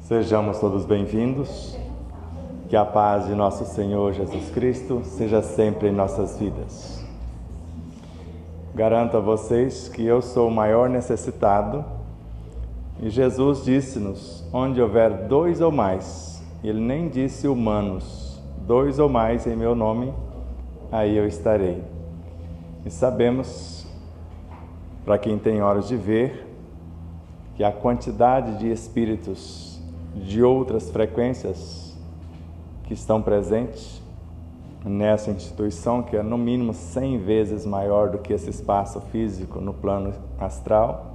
Sejamos todos bem-vindos, que a paz de nosso Senhor Jesus Cristo seja sempre em nossas vidas. Garanto a vocês que eu sou o maior necessitado e Jesus disse-nos, onde houver 2 ou mais, Ele nem disse humanos, 2 ou mais em meu nome, aí eu estarei. E sabemos, para quem tem olhos de ver, que a quantidade de espíritos de outras frequências que estão presentes nessa instituição, que é no mínimo 100 vezes maior do que esse espaço físico no plano astral,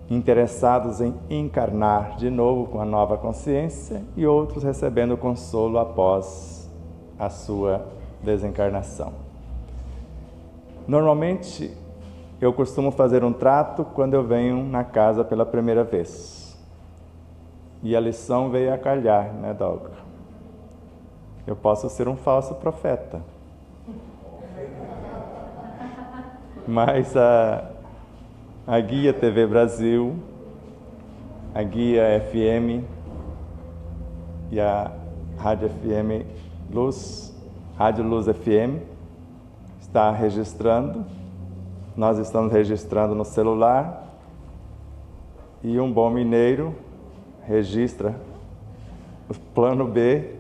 interessados em encarnar de novo com a nova consciência e outros recebendo consolo após a sua desencarnação. Normalmente, eu costumo fazer um trato quando eu venho na casa pela primeira vez. E a lição veio a calhar, né, Dalga? Eu posso ser um falso profeta. Mas a Guia TV Brasil, a Guia FM e a Rádio FM Luz, Rádio Luz FM, está registrando. Nós estamos registrando no celular. E um bom mineiro registra o plano B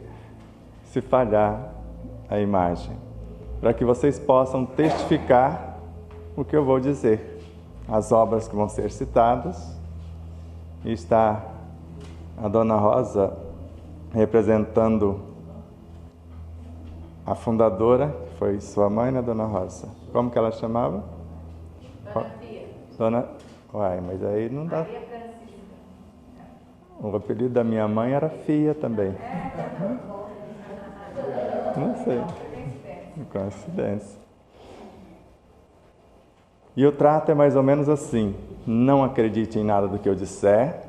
se falhar a imagem, para que vocês possam testificar o que eu vou dizer, as obras que vão ser citadas. E está a Dona Rosa representando a fundadora, que foi sua mãe, né, Dona Rosa? Como que ela chamava? Dona Fia. Dona... Uai, mas aí não dá... O apelido da minha mãe era Fia também. Não sei. Coincidência. E o trato é mais ou menos assim. Não acredite em nada do que eu disser.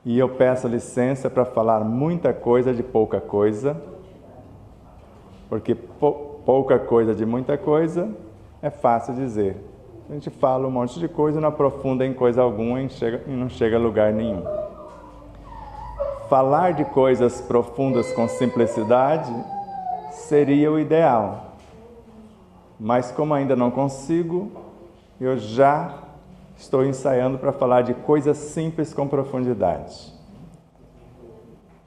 E eu peço licença para falar muita coisa de pouca coisa. Porque pouca coisa de muita coisa é fácil dizer. A gente fala um monte de coisa, não aprofunda em coisa alguma e não chega a lugar nenhum. Falar de coisas profundas com simplicidade seria o ideal. Mas como ainda não consigo, eu já estou ensaiando para falar de coisas simples com profundidade.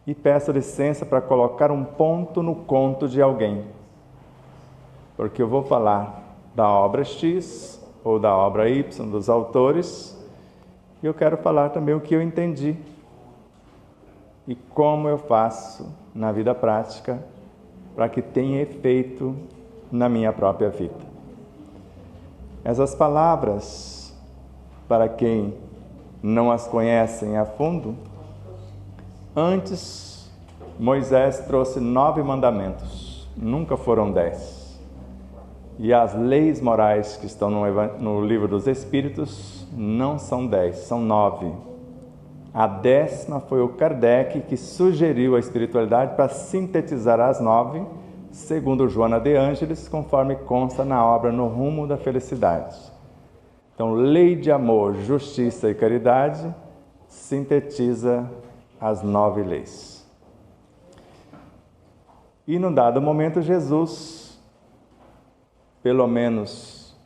E peço licença para colocar um ponto no conto de alguém. Porque eu vou falar da obra X ou da obra Y, dos autores, e eu quero falar também o que eu entendi e como eu faço na vida prática para que tenha efeito na minha própria vida. Essas palavras, para quem não as conhecem a fundo, antes Moisés trouxe 9 mandamentos, nunca foram 10. E as leis morais que estão no livro dos Espíritos não são 10, são 9. A 10ª foi o Kardec que sugeriu a espiritualidade para sintetizar as 9, segundo Joana de Ângeles, conforme consta na obra No Rumo da Felicidade. Então, lei de amor, justiça e caridade sintetiza as 9 leis. E num dado momento, Jesus, pelo menos,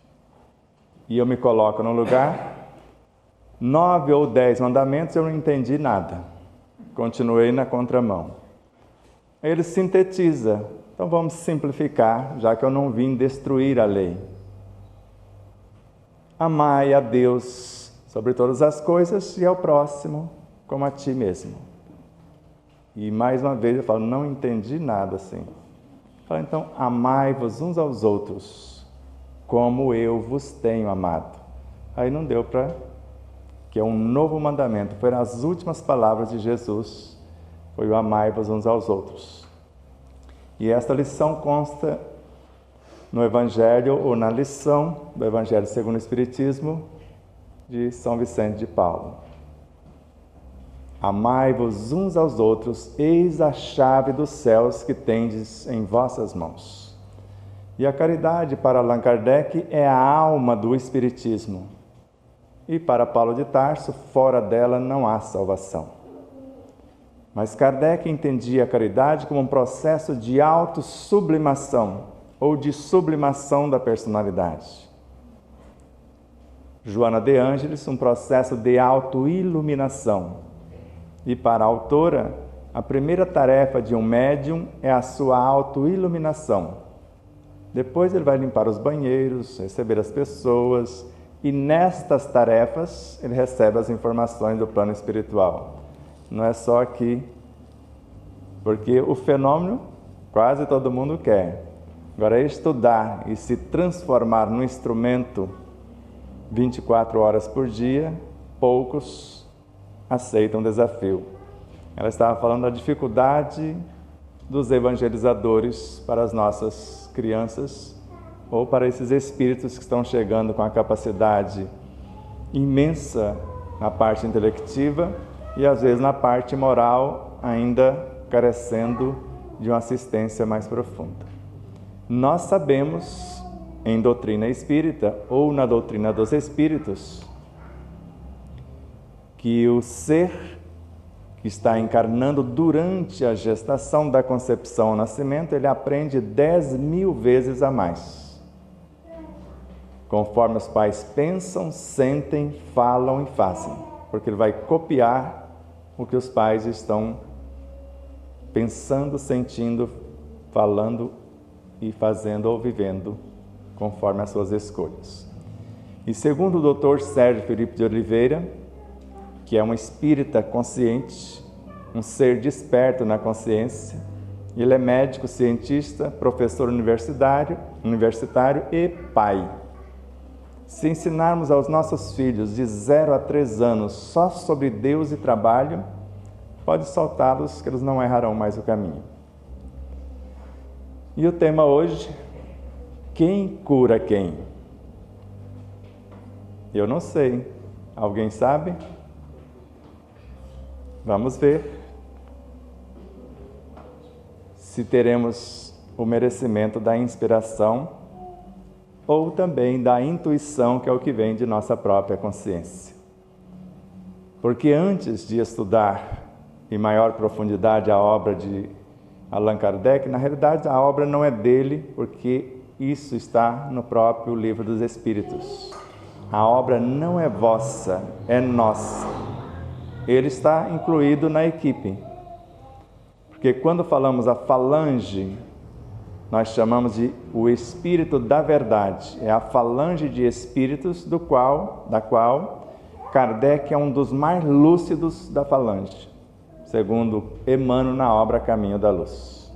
e eu me coloco no lugar, 9 ou 10 mandamentos eu não entendi nada. Continuei na contramão. Ele sintetiza. Então vamos simplificar, já que eu não vim destruir a lei. Amai a Deus sobre todas as coisas e ao próximo como a ti mesmo. E mais uma vez eu falo, não entendi nada assim. Então, amai-vos uns aos outros, como eu vos tenho amado. Aí não deu para... que é um novo mandamento. Foram as últimas palavras de Jesus. Foi o amai-vos uns aos outros. E esta lição consta no Evangelho, ou na lição do Evangelho segundo o Espiritismo, de São Vicente de Paulo. Amai-vos uns aos outros, eis a chave dos céus que tendes em vossas mãos. E a caridade, para Allan Kardec, é a alma do Espiritismo. E para Paulo de Tarso, fora dela não há salvação. Mas Kardec entendia a caridade como um processo de autossublimação ou de sublimação da personalidade. Joana de Ângeles, um processo de autoiluminação. E para a autora, a primeira tarefa de um médium é a sua autoiluminação. Depois ele vai limpar os banheiros, receber as pessoas, e nestas tarefas ele recebe as informações do plano espiritual. Não é só aqui, porque o fenômeno quase todo mundo quer. Agora, estudar e se transformar num instrumento 24 horas por dia, poucos aceitam o desafio. Ela estava falando da dificuldade dos evangelizadores para as nossas crianças ou para esses espíritos que estão chegando com a capacidade imensa na parte intelectiva e às vezes na parte moral ainda carecendo de uma assistência mais profunda. Nós sabemos, em doutrina espírita ou na doutrina dos espíritos, que o ser que está encarnando durante a gestação da concepção ao nascimento, ele aprende 10.000 vezes a mais. Conforme os pais pensam, sentem, falam e fazem. Porque ele vai copiar o que os pais estão pensando, sentindo, falando e fazendo ou vivendo, conforme as suas escolhas. E segundo o Dr. Sérgio Felipe de Oliveira, que é um espírita consciente, um ser desperto na consciência. Ele é médico, cientista, professor universitário e pai. Se ensinarmos aos nossos filhos de 0 a 3 anos só sobre Deus e trabalho, pode soltá-los que eles não errarão mais o caminho. E o tema hoje, quem cura quem? Eu não sei. Alguém sabe? Vamos ver se teremos o merecimento da inspiração ou também da intuição, que é o que vem de nossa própria consciência. Porque antes de estudar em maior profundidade a obra de Allan Kardec, na realidade a obra não é dele, porque isso está no próprio Livro dos Espíritos. A obra não é vossa, é nossa. Ele está incluído na equipe. Porque quando falamos a falange, nós chamamos de o Espírito da Verdade. É a falange de espíritos da qual Kardec é um dos mais lúcidos da falange, segundo Emmanuel na obra Caminho da Luz.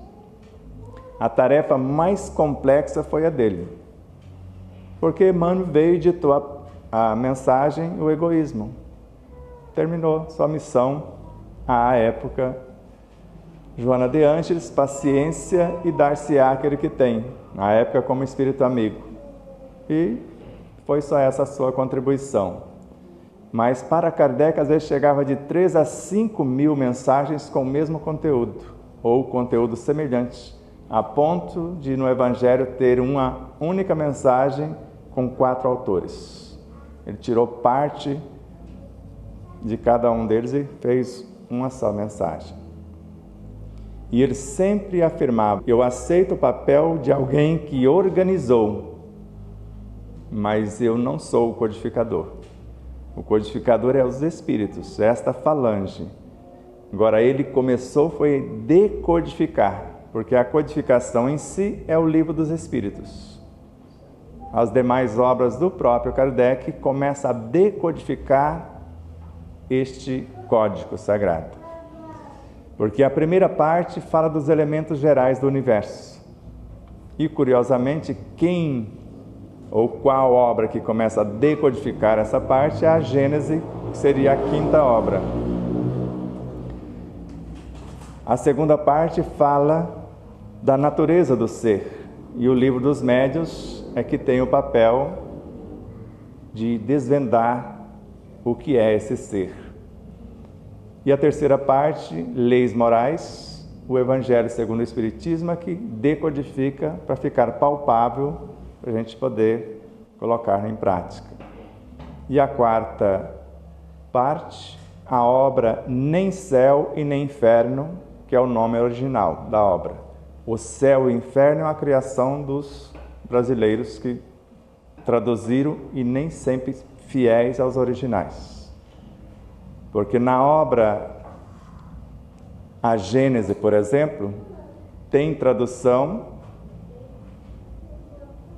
A tarefa mais complexa foi a dele, porque Emmanuel veio e ditou a mensagem, o egoísmo. Terminou sua missão à época. Joana de Ângeles, paciência e dar-se-á aquele que tem, na época como espírito amigo. E foi só essa a sua contribuição. Mas para Kardec, às vezes chegava de 3 a 5 mil mensagens com o mesmo conteúdo, ou conteúdo semelhante, a ponto de no Evangelho ter uma única mensagem com 4 autores. Ele tirou parte de cada um deles e fez uma só mensagem. E ele sempre afirmava: eu aceito o papel de alguém que organizou, mas eu não sou o codificador. O codificador é os espíritos, esta falange. Agora ele começou foi decodificar, porque a codificação em si é o Livro dos Espíritos. As demais obras do próprio Kardec começam a decodificar este código sagrado. Porque a primeira parte fala dos elementos gerais do universo. E, curiosamente, quem ou qual obra que começa a decodificar essa parte é a Gênese, que seria a 5ª obra. A segunda parte fala da natureza do ser. E o Livro dos Médiuns é que tem o papel de desvendar o que é esse ser. E a terceira parte, leis morais, o Evangelho segundo o Espiritismo, que decodifica para ficar palpável, para a gente poder colocar em prática. E a quarta parte, a obra Nem Céu e Nem Inferno, que é o nome original da obra. O céu e o inferno é a criação dos brasileiros que traduziram e nem sempre fiéis aos originais. Porque na obra A Gênese, por exemplo, tem tradução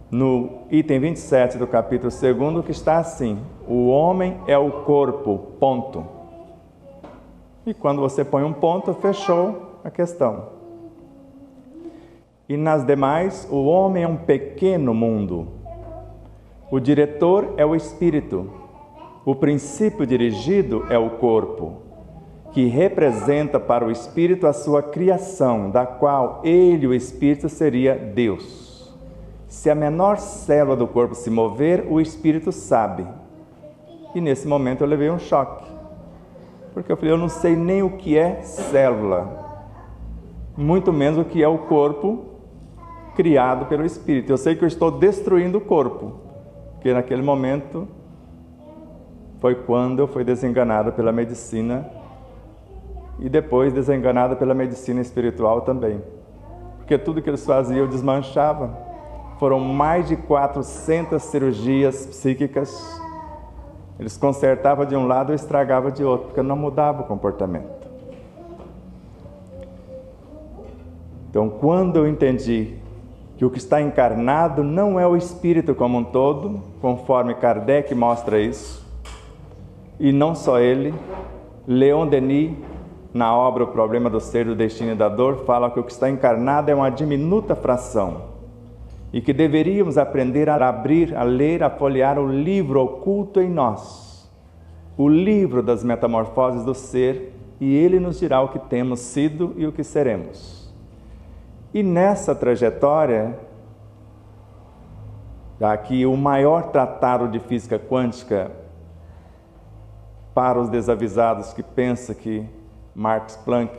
no item 27 do capítulo 2, que está assim: o homem é o corpo, ponto. E quando você põe um ponto, fechou a questão. E nas demais, o homem é um pequeno mundo. O diretor é o espírito. O princípio dirigido é o corpo, que representa para o espírito a sua criação, da qual ele, o espírito, seria Deus. Se a menor célula do corpo se mover, o espírito sabe. E nesse momento eu levei um choque. Porque eu falei, eu não sei nem o que é célula, muito menos o que é o corpo criado pelo Espírito. Eu sei que eu estou destruindo o corpo, porque naquele momento foi quando eu fui desenganado pela medicina e depois desenganado pela medicina espiritual também. Porque tudo que eles faziam eu desmanchava. Foram mais de 400 cirurgias psíquicas. Eles consertavam de um lado e estragavam de outro, porque não mudava o comportamento. Então, quando eu entendi que o que está encarnado não é o espírito como um todo, conforme Kardec mostra isso, e não só ele, Leon Denis, na obra O Problema do Ser, do Destino e da Dor, fala que o que está encarnado é uma diminuta fração, e que deveríamos aprender a abrir, a ler, a folhear o livro oculto em nós, o livro das metamorfoses do ser, e ele nos dirá o que temos sido e o que seremos. E nessa trajetória, aqui o maior tratado de física quântica para os desavisados que pensam que Max Planck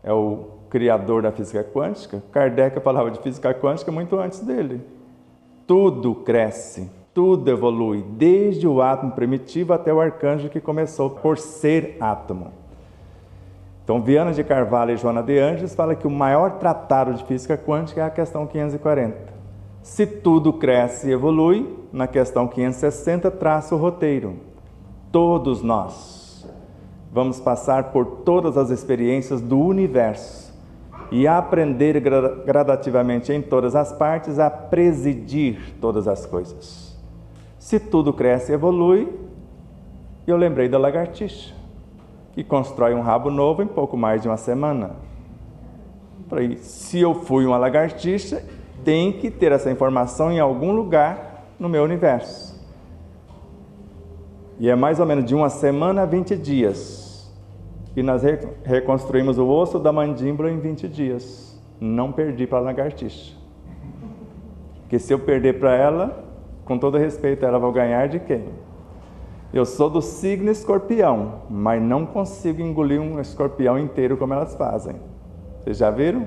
é o criador da física quântica, Kardec falava de física quântica muito antes dele. Tudo cresce, tudo evolui, desde o átomo primitivo até o arcanjo que começou por ser átomo. Então, Viana de Carvalho e Joana de Ângeles falam que o maior tratado de física quântica é a questão 540. Se tudo cresce e evolui, na questão 560 traça o roteiro. Todos nós vamos passar por todas as experiências do universo e aprender gradativamente em todas as partes a presidir todas as coisas. Se tudo cresce e evolui, eu lembrei da lagartixa, que constrói um rabo novo em pouco mais de uma semana. Falei, se eu fui uma lagartixa, tem que ter essa informação em algum lugar no meu universo. E é mais ou menos de uma semana a 20 dias. E nós reconstruímos o osso da mandíbula em 20 dias. Não perdi para a lagartixa. Porque se eu perder para ela, com todo respeito, ela vai ganhar de quem? Eu sou do signo escorpião, mas não consigo engolir um escorpião inteiro como elas fazem. Vocês já viram?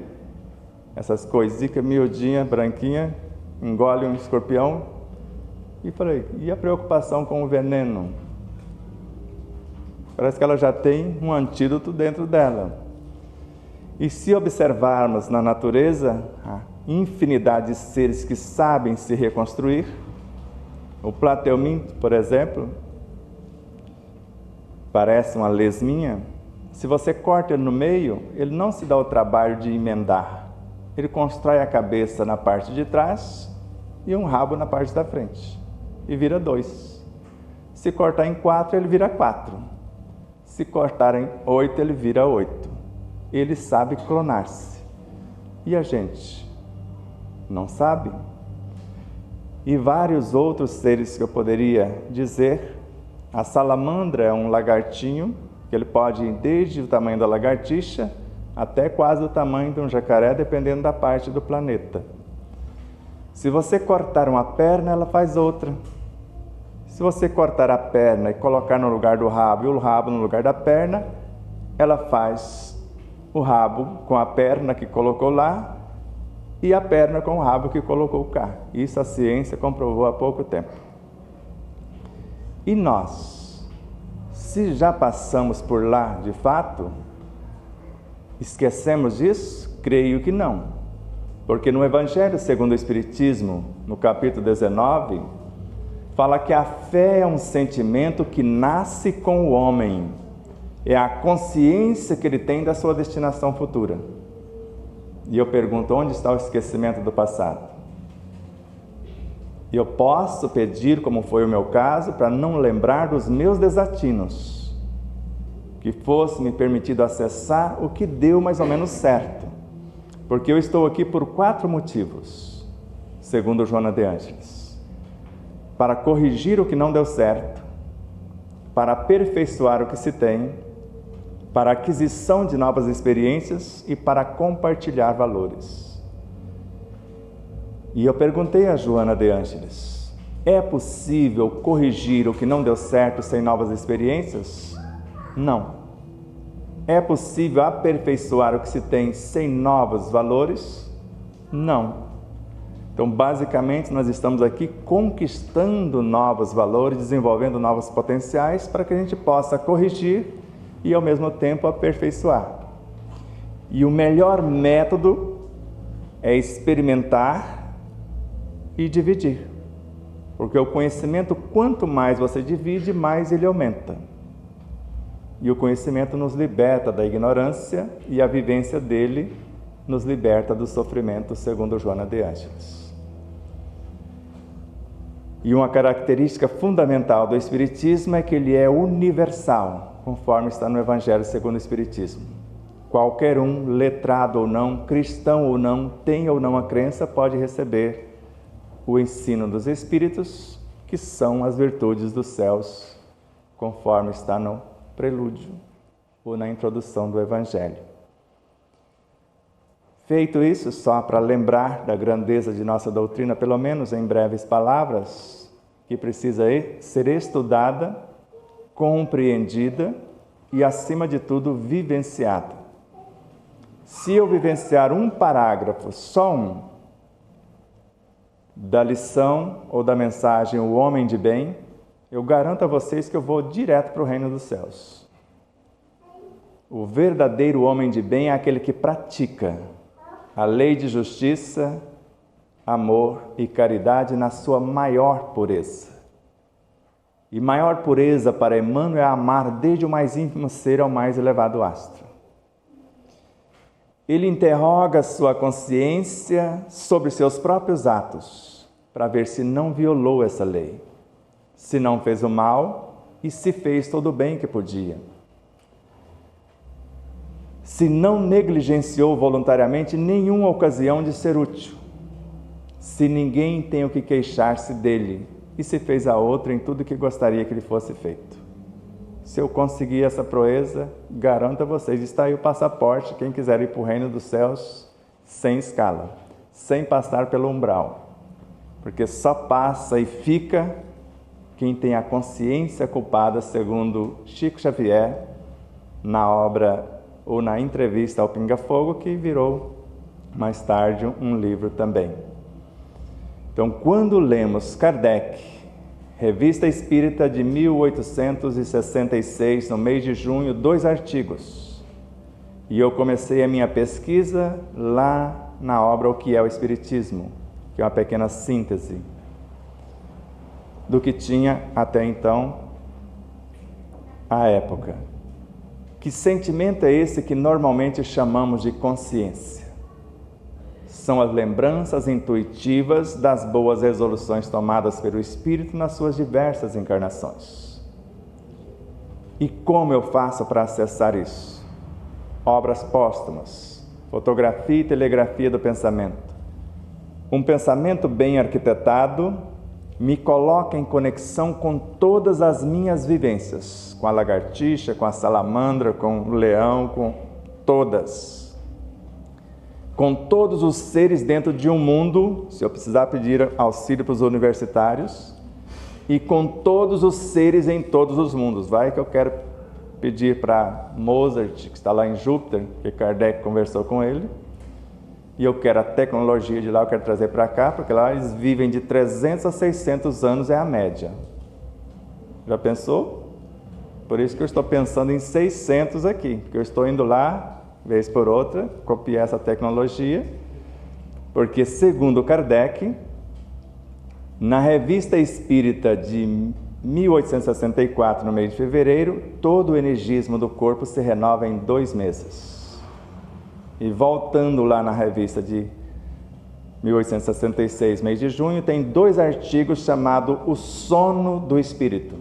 Essas coisitas miudinhas, branquinhas, engole um escorpião. E falei, e a preocupação com o veneno? Parece que ela já tem um antídoto dentro dela. E se observarmos na natureza a infinidade de seres que sabem se reconstruir, o plateuminto, por exemplo, parece uma lesminha. Se você corta ele no meio, ele não se dá o trabalho de emendar. Ele constrói a cabeça na parte de trás e um rabo na parte da frente. E vira 2. Se cortar em 4, ele vira 4. Se cortar em 8, ele vira 8. Ele sabe clonar-se. E a gente? Não sabe? E vários outros seres que eu poderia dizer. A salamandra é um lagartinho, que ele pode ir desde o tamanho da lagartixa até quase o tamanho de um jacaré, dependendo da parte do planeta. Se você cortar uma perna, ela faz outra. Se você cortar a perna e colocar no lugar do rabo e o rabo no lugar da perna, ela faz o rabo com a perna que colocou lá e a perna com o rabo que colocou cá. Isso a ciência comprovou há pouco tempo. E nós, se já passamos por lá de fato, esquecemos disso? Creio que não. Porque no Evangelho segundo o Espiritismo, no capítulo 19, fala que a fé é um sentimento que nasce com o homem. É a consciência que ele tem da sua destinação futura. E eu pergunto, onde está o esquecimento do passado? Eu posso pedir, como foi o meu caso, para não lembrar dos meus desatinos, que fosse me permitido acessar o que deu mais ou menos certo. Porque eu estou aqui por 4 motivos, segundo Joana de Ângeles. Para corrigir o que não deu certo, para aperfeiçoar o que se tem, para aquisição de novas experiências e para compartilhar valores. E eu perguntei a Joana de Ângeles, é possível corrigir o que não deu certo sem novas experiências? Não. É possível aperfeiçoar o que se tem sem novos valores? Não. Então, basicamente, nós estamos aqui conquistando novos valores, desenvolvendo novos potenciais para que a gente possa corrigir e, ao mesmo tempo, aperfeiçoar. E o melhor método é experimentar e dividir. Porque o conhecimento, quanto mais você divide, mais ele aumenta. E o conhecimento nos liberta da ignorância e a vivência dele nos liberta do sofrimento, segundo Joana de Ângeles. E uma característica fundamental do Espiritismo é que ele é universal, conforme está no Evangelho segundo o Espiritismo. Qualquer um, letrado ou não, cristão ou não, tenha ou não a crença, pode receber o ensino dos Espíritos, que são as virtudes dos céus, conforme está no prelúdio ou na introdução do Evangelho. Feito isso, só para lembrar da grandeza de nossa doutrina, pelo menos em breves palavras, que precisa ser estudada, compreendida e, acima de tudo, vivenciada. Se eu vivenciar um parágrafo, só um, da lição ou da mensagem O Homem de Bem, eu garanto a vocês que eu vou direto para o reino dos céus. O verdadeiro homem de bem é aquele que pratica a lei de justiça, amor e caridade na sua maior pureza. E maior pureza para Emmanuel é amar desde o mais ínfimo ser ao mais elevado astro. Ele interroga sua consciência sobre seus próprios atos, para ver se não violou essa lei, se não fez o mal e se fez todo o bem que podia. Se não negligenciou voluntariamente nenhuma ocasião de ser útil, se ninguém tem o que queixar-se dele e se fez a outra em tudo que gostaria que lhe fosse feito. Se eu conseguir essa proeza, garanto a vocês, está aí o passaporte, quem quiser ir para o reino dos céus, sem escala, sem passar pelo umbral, porque só passa e fica quem tem a consciência culpada, segundo Chico Xavier, na obra ou na entrevista ao Pinga Fogo, que virou mais tarde um livro também. Então, quando lemos Kardec, Revista Espírita de 1866, no mês de junho, 2 artigos, e eu comecei a minha pesquisa lá na obra O que é o Espiritismo, que é uma pequena síntese do que tinha até então à época. Que sentimento é esse que normalmente chamamos de consciência? São as lembranças intuitivas das boas resoluções tomadas pelo Espírito nas suas diversas encarnações. E como eu faço para acessar isso? Obras póstumas, fotografia e telegrafia do pensamento. Um pensamento bem arquitetado me coloca em conexão com todas as minhas vivências, com a lagartixa, com a salamandra, com o leão, com todas. Com todos os seres dentro de um mundo, se eu precisar pedir auxílio para os universitários, e com todos os seres em todos os mundos. Vai que eu quero pedir para Mozart, que está lá em Júpiter, que Kardec conversou com ele, e eu quero a tecnologia de lá, eu quero trazer para cá, porque lá eles vivem de 300 a 600 anos, é a média. Já pensou? Por isso que eu estou pensando em 600 aqui, porque eu estou indo lá, vez por outra, copiar essa tecnologia, porque segundo Kardec, na Revista Espírita de 1864, no mês de fevereiro, todo o energismo do corpo se renova em 2 meses. E voltando lá na revista de 1866, mês de junho, tem 2 artigos chamados O Sono do Espírito.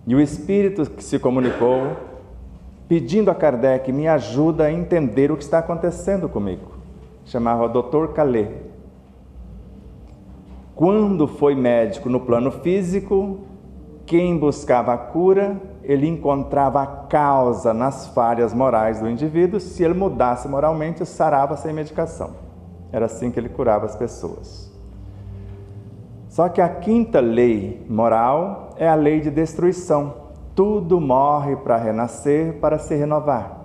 E o Espírito que se comunicou, pedindo a Kardec, me ajuda a entender o que está acontecendo comigo. Chamava Dr. Calais. Quando foi médico no plano físico, quem buscava a cura, ele encontrava a causa nas falhas morais do indivíduo. Se ele mudasse moralmente, sarava sem medicação. Era assim que ele curava as pessoas. Só que a 5ª lei moral é a lei de destruição. Tudo morre para renascer, para se renovar.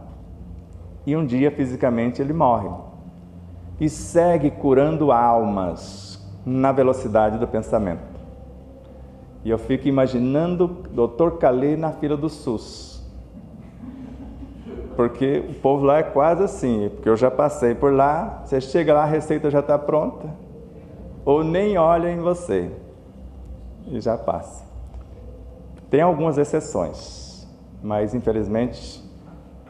E um dia, fisicamente, ele morre. E segue curando almas na velocidade do pensamento. E eu fico imaginando Dr. Calais na fila do SUS. Porque o povo lá é quase assim, porque eu já passei por lá, você chega lá, a receita já está pronta, ou nem olha em você, e já passa. Tem algumas exceções, mas infelizmente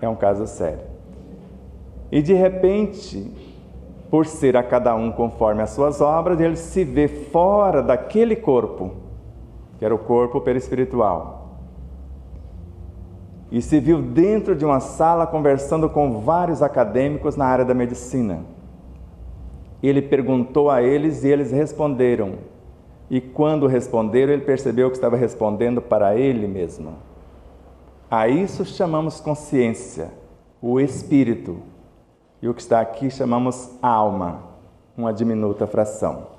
é um caso sério. E de repente, por ser a cada um conforme as suas obras, ele se vê fora daquele corpo, que era o corpo perispiritual, e se viu dentro de uma sala conversando com vários acadêmicos na área da medicina. Ele perguntou a eles e eles responderam, e quando responderam, ele percebeu que estava respondendo para ele mesmo. A isso chamamos consciência, o espírito, e o que está aqui chamamos alma, uma diminuta fração.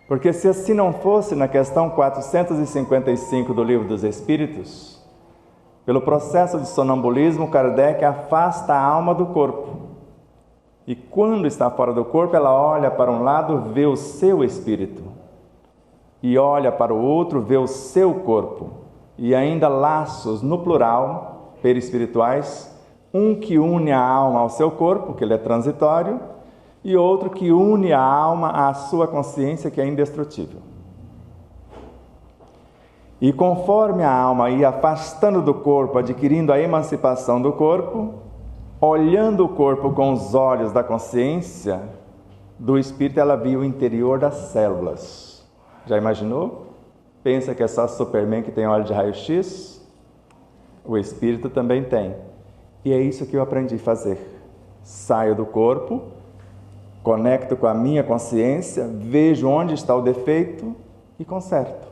Porque se assim não fosse, na questão 455 do Livro dos Espíritos, pelo processo de sonambulismo, Kardec afasta a alma do corpo. E quando está fora do corpo, ela olha para um lado, vê o seu espírito. E olha para o outro, vê o seu corpo. E ainda laços, no plural, perispirituais, um que une a alma ao seu corpo, que ele é transitório, e outro que une a alma à sua consciência, que é indestrutível. E conforme a alma ia afastando do corpo, adquirindo a emancipação do corpo, olhando o corpo com os olhos da consciência, do espírito, ela via o interior das células. Já imaginou? Pensa que é só Superman que tem olho de raio-x? O espírito também tem. E é isso que eu aprendi a fazer. Saio do corpo, conecto com a minha consciência, vejo onde está o defeito e conserto.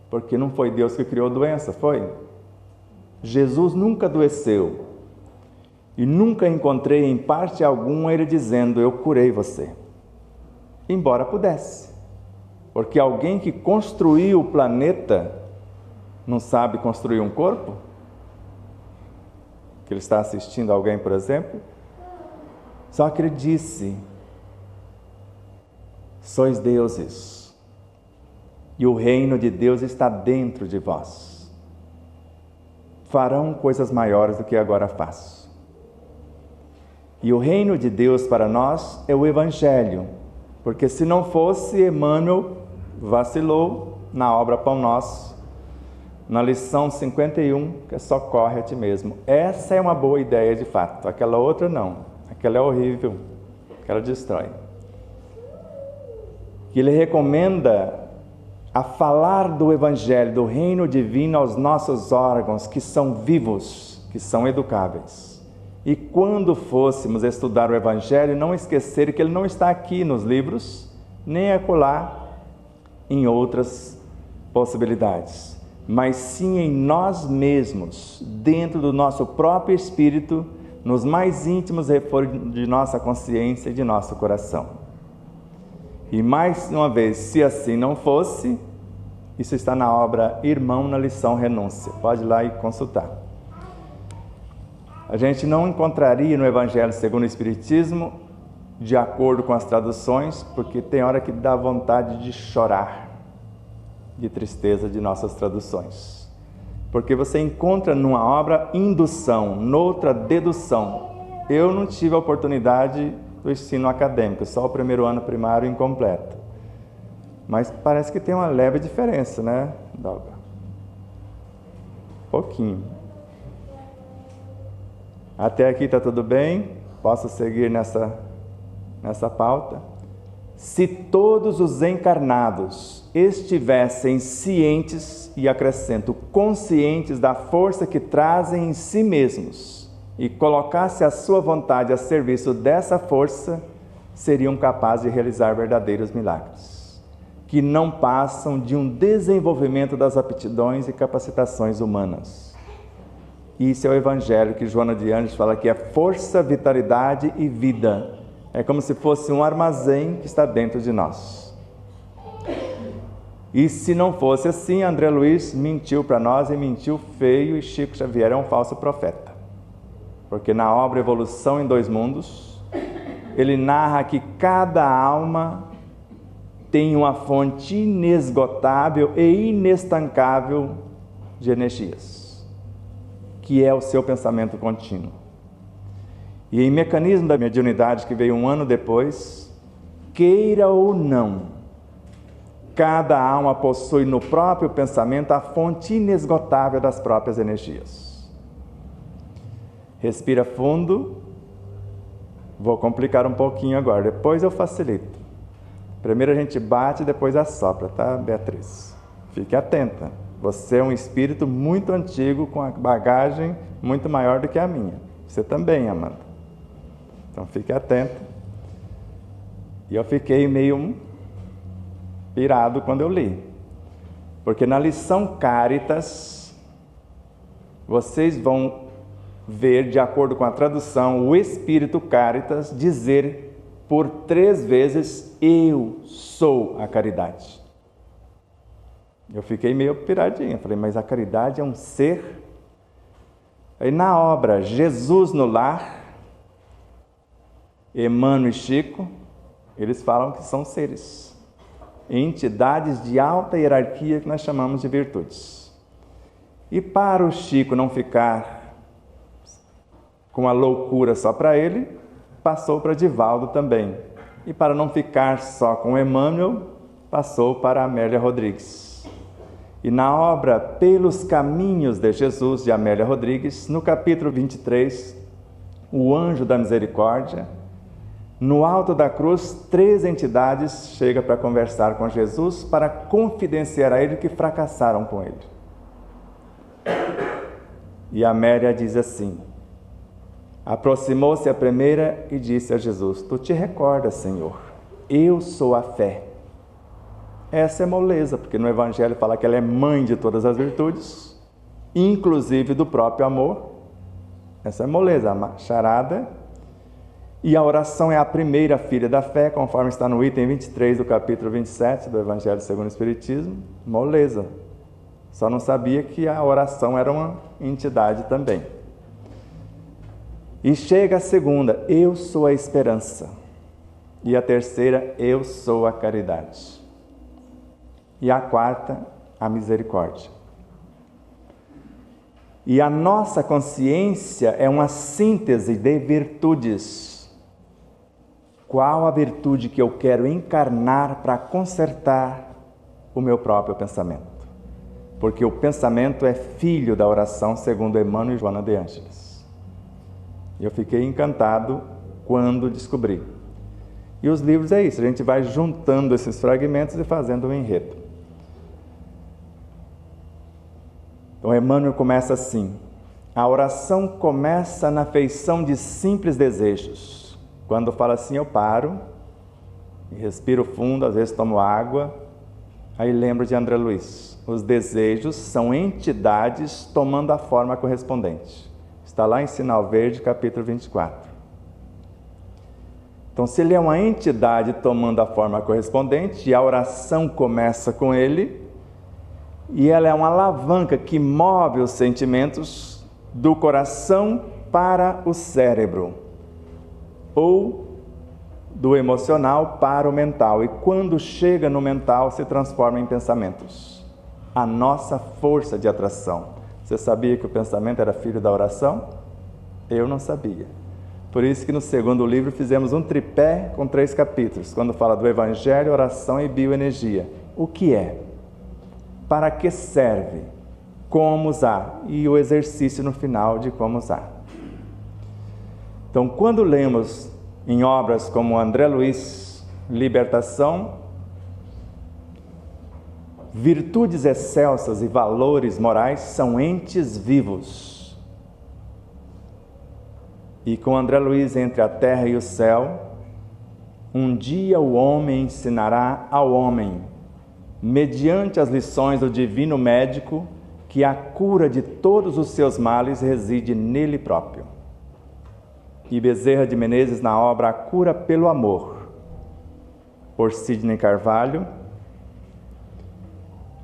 Porque não foi Deus que criou a doença, foi? Jesus nunca adoeceu. E nunca encontrei em parte alguma ele dizendo, eu curei você. Embora pudesse. Porque alguém que construiu o planeta não sabe construir um corpo? Que ele está assistindo a alguém, por exemplo? Só que ele disse, sois deuses, e o reino de Deus está dentro de vós. Farão coisas maiores do que agora faço. E o reino de Deus para nós é o Evangelho, porque se não fosse, Emmanuel vacilou na obra Pão Nosso, na lição 51, que é só corre a ti mesmo. Essa é uma boa ideia de fato, aquela outra não, aquela é horrível, aquela destrói. Ele recomenda a falar do Evangelho, do reino divino aos nossos órgãos, que são vivos, que são educáveis. E quando fôssemos estudar o Evangelho, não esquecer que ele não está aqui nos livros, nem acolá em outras possibilidades, mas sim em nós mesmos, dentro do nosso próprio espírito, nos mais íntimos refúgios de nossa consciência e de nosso coração. E mais uma vez, se assim não fosse, Isso está na obra Irmão na Lição Renúncia. Pode ir lá e consultar. A gente não encontraria no Evangelho segundo o Espiritismo, de acordo com as traduções, porque tem hora que dá vontade de chorar, de tristeza de nossas traduções. Porque você encontra numa obra indução, noutra dedução. Eu não tive a oportunidade do ensino acadêmico, só o primeiro ano primário incompleto. Mas parece que tem uma leve diferença, né, Dalga? Pouquinho. Até aqui está tudo bem? Posso seguir nessa pauta? Se todos os encarnados estivessem cientes, e acrescento, conscientes da força que trazem em si mesmos, e colocasse a sua vontade a serviço dessa força, seriam capazes de realizar verdadeiros milagres, que não passam de um desenvolvimento das aptidões e capacitações humanas. Isso é o Evangelho que Joana de Ângeles fala que é força, vitalidade e vida. É como se fosse um armazém que está dentro de nós. E se não fosse assim, André Luiz mentiu para nós e mentiu feio, e Chico Xavier é um falso profeta. Porque na obra Evolução em Dois Mundos, ele narra que cada alma tem uma fonte inesgotável e inestancável de energias, que é o seu pensamento contínuo. E em Mecanismo da Mediunidade, que veio um ano depois, queira ou não, cada alma possui no próprio pensamento a fonte inesgotável das próprias energias. Respira fundo. Vou complicar um pouquinho agora, depois eu facilito. Primeiro a gente bate, depois assopra, tá, Beatriz? Fique atenta. Você é um espírito muito antigo, com a bagagem muito maior do que a minha. Você também, Amanda. Então fique atenta. E eu fiquei meio pirado quando eu li. Porque na lição Caritas, vocês vão ver, de acordo com a tradução, o Espírito Caritas dizer por 3 vezes: eu sou a caridade. Eu fiquei meio piradinho, falei, mas a caridade é um ser? Aí na obra Jesus no Lar, Emmanuel e Chico, eles falam que são seres, entidades de alta hierarquia que nós chamamos de virtudes. E para o Chico não ficar com a loucura só para ele, passou para Divaldo também. E para não ficar só com Emmanuel, passou para Amélia Rodrigues. E na obra Pelos Caminhos de Jesus, de Amélia Rodrigues, no capítulo 23, o Anjo da Misericórdia, no alto da cruz, 3 entidades chegam para conversar com Jesus, para confidenciar a ele que fracassaram com ele. E Amélia diz assim: aproximou-se a primeira e disse a Jesus: tu te recordas, Senhor, eu sou a fé. Essa é moleza, porque no Evangelho fala que ela é mãe de todas as virtudes, inclusive do próprio amor. Essa é moleza, a charada. E a oração é a primeira filha da fé, conforme está no item 23 do capítulo 27 do Evangelho segundo o Espiritismo. Moleza. Só não sabia que a oração era uma entidade também. E chega a segunda: eu sou a esperança. E a terceira: eu sou a caridade. E a quarta: a misericórdia. E a nossa consciência é uma síntese de virtudes. Qual a virtude que eu quero encarnar para consertar o meu próprio pensamento? Porque o pensamento é filho da oração, segundo Emmanuel e Joana de Ângeles. Eu fiquei encantado quando descobri. E os livros é isso, a gente vai juntando esses fragmentos e fazendo um enredo. Então Emmanuel começa assim: a oração começa na feição de simples desejos. Quando fala assim, eu paro, e respiro fundo, às vezes tomo água, aí lembro de André Luiz. Os desejos são entidades tomando a forma correspondente. Está lá em Sinal Verde, capítulo 24. Então, se ele é uma entidade tomando a forma correspondente, e a oração começa com ele, E ela é uma alavanca que move os sentimentos do coração para o cérebro, ou do emocional para o mental. E quando chega no mental, se transforma em pensamentos. A nossa força de atração. Você sabia que o pensamento era filho da oração? Eu não sabia. Por isso que no segundo livro fizemos um tripé com 3 capítulos, quando fala do Evangelho, oração e bioenergia. O que é? Para que serve? Como usar? E o exercício no final de como usar. Então, quando lemos em obras como André Luiz, Libertação, virtudes excelsas e valores morais são entes vivos. E com André Luiz, Entre a Terra e o Céu, um dia o homem ensinará ao homem, mediante as lições do divino médico, que a cura de todos os seus males reside nele próprio. E Bezerra de Menezes, na obra A Cura pelo Amor, por Sidney Carvalho,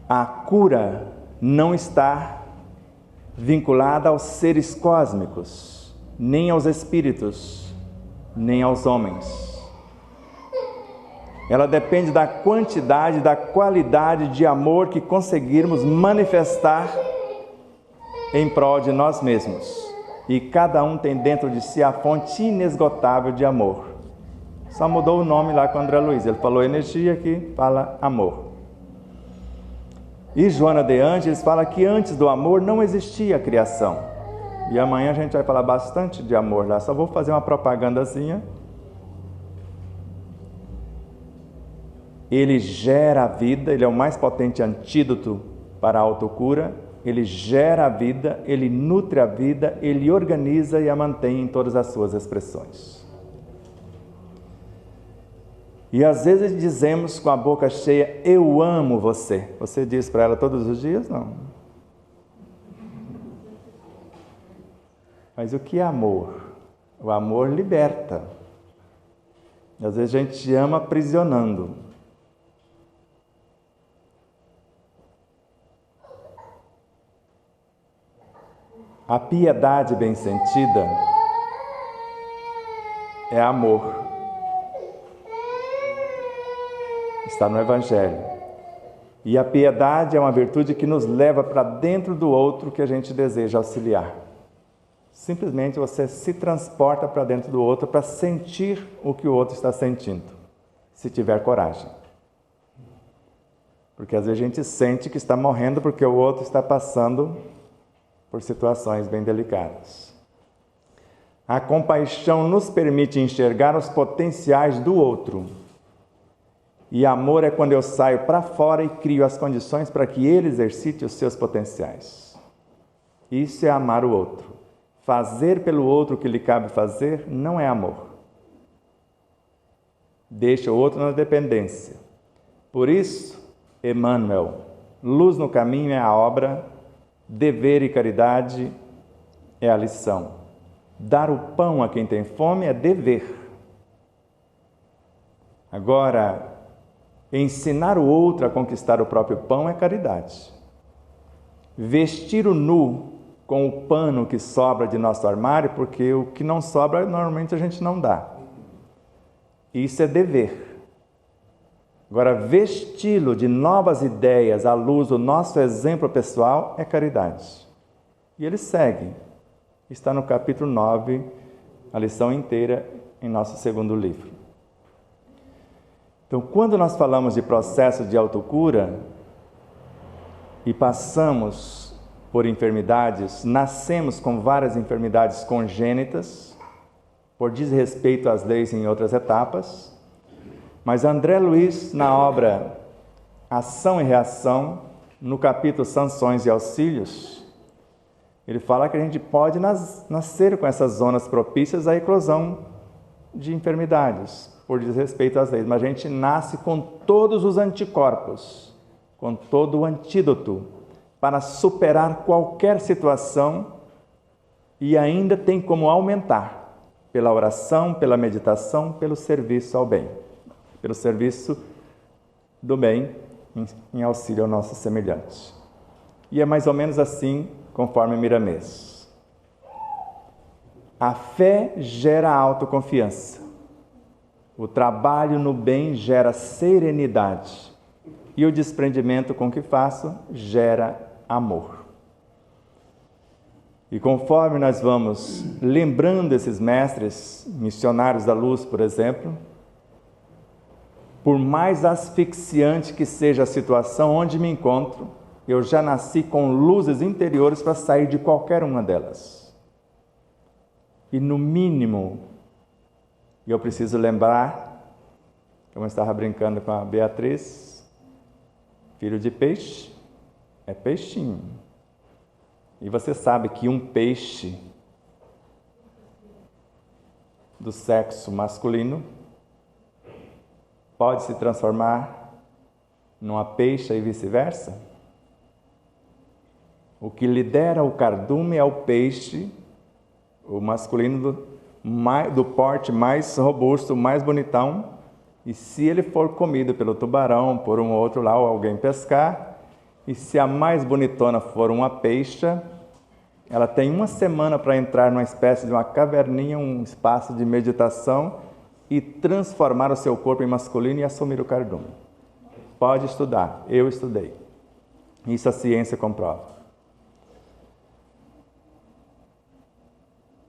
a cura não está vinculada aos seres cósmicos, nem aos espíritos, nem aos homens. Ela depende da quantidade, da qualidade de amor que conseguirmos manifestar em prol de nós mesmos. E cada um tem dentro de si a fonte inesgotável de amor. Só mudou o nome lá com André Luiz. Ele falou energia, aqui fala amor. E Joana de Ângeles fala que antes do amor não existia a criação. E amanhã a gente vai falar bastante de amor lá. Só vou fazer uma propagandazinha. Ele gera a vida, ele é o mais potente antídoto para a autocura. Ele gera a vida, ele nutre a vida, ele organiza e a mantém em todas as suas expressões. E às vezes dizemos com a boca cheia, eu amo você. Você diz para ela todos os dias? Não. Mas o que é amor? O amor liberta. E às vezes a gente ama aprisionando. A piedade bem sentida é amor. Está no Evangelho. E a piedade é uma virtude que nos leva para dentro do outro que a gente deseja auxiliar. Simplesmente você se transporta para dentro do outro para sentir o que o outro está sentindo, se tiver coragem. Porque às vezes a gente sente que está morrendo porque o outro está passando por situações bem delicadas. A compaixão nos permite enxergar os potenciais do outro. E amor é quando eu saio para fora e crio as condições para que ele exercite os seus potenciais. Isso é amar o outro. Fazer pelo outro o que lhe cabe fazer não é amor. Deixa o outro na dependência. Por isso, Emmanuel, luz no caminho é a obra, dever e caridade é a lição. Dar o pão a quem tem fome é dever. Agora, ensinar o outro a conquistar o próprio pão é caridade. Vestir o nu com o pano que sobra de nosso armário, porque o que não sobra, normalmente a gente não dá. Isso é dever. Agora, vesti-lo de novas ideias à luz do nosso exemplo pessoal é caridade. E ele segue. Está no capítulo 9, a lição inteira em nosso segundo livro. Então, quando nós falamos de processo de autocura e passamos por enfermidades, nascemos com várias enfermidades congênitas, por desrespeito às leis em outras etapas, mas André Luiz, na obra Ação e Reação, no capítulo Sanções e Auxílios, ele fala que a gente pode nascer com essas zonas propícias à eclosão de enfermidades, por desrespeito às leis, mas a gente nasce com todos os anticorpos, com todo o antídoto, para superar qualquer situação e ainda tem como aumentar, pela oração, pela meditação, pelo serviço ao bem. Pelo serviço do bem em auxílio ao nosso semelhante. E é mais ou menos assim, conforme Miramês. A fé gera autoconfiança. O trabalho no bem gera serenidade. E o desprendimento com que faço gera amor. E conforme nós vamos lembrando esses mestres, missionários da luz, por exemplo, por mais asfixiante que seja a situação onde me encontro, eu já nasci com luzes interiores para sair de qualquer uma delas. E no mínimo, eu preciso lembrar, como eu estava brincando com a Beatriz, filho de peixe é peixinho. E você sabe que um peixe do sexo masculino pode se transformar numa peixa e vice-versa? O que lidera o cardume é o peixe, o masculino do porte mais robusto, mais bonitão. E se ele for comido pelo tubarão, por um outro lá, ou alguém pescar, e se a mais bonitona for uma peixa, ela tem uma semana para entrar numa espécie de uma caverninha, um espaço de meditação e transformar o seu corpo em masculino e assumir o cardume. Pode estudar, eu estudei. Isso a ciência comprova.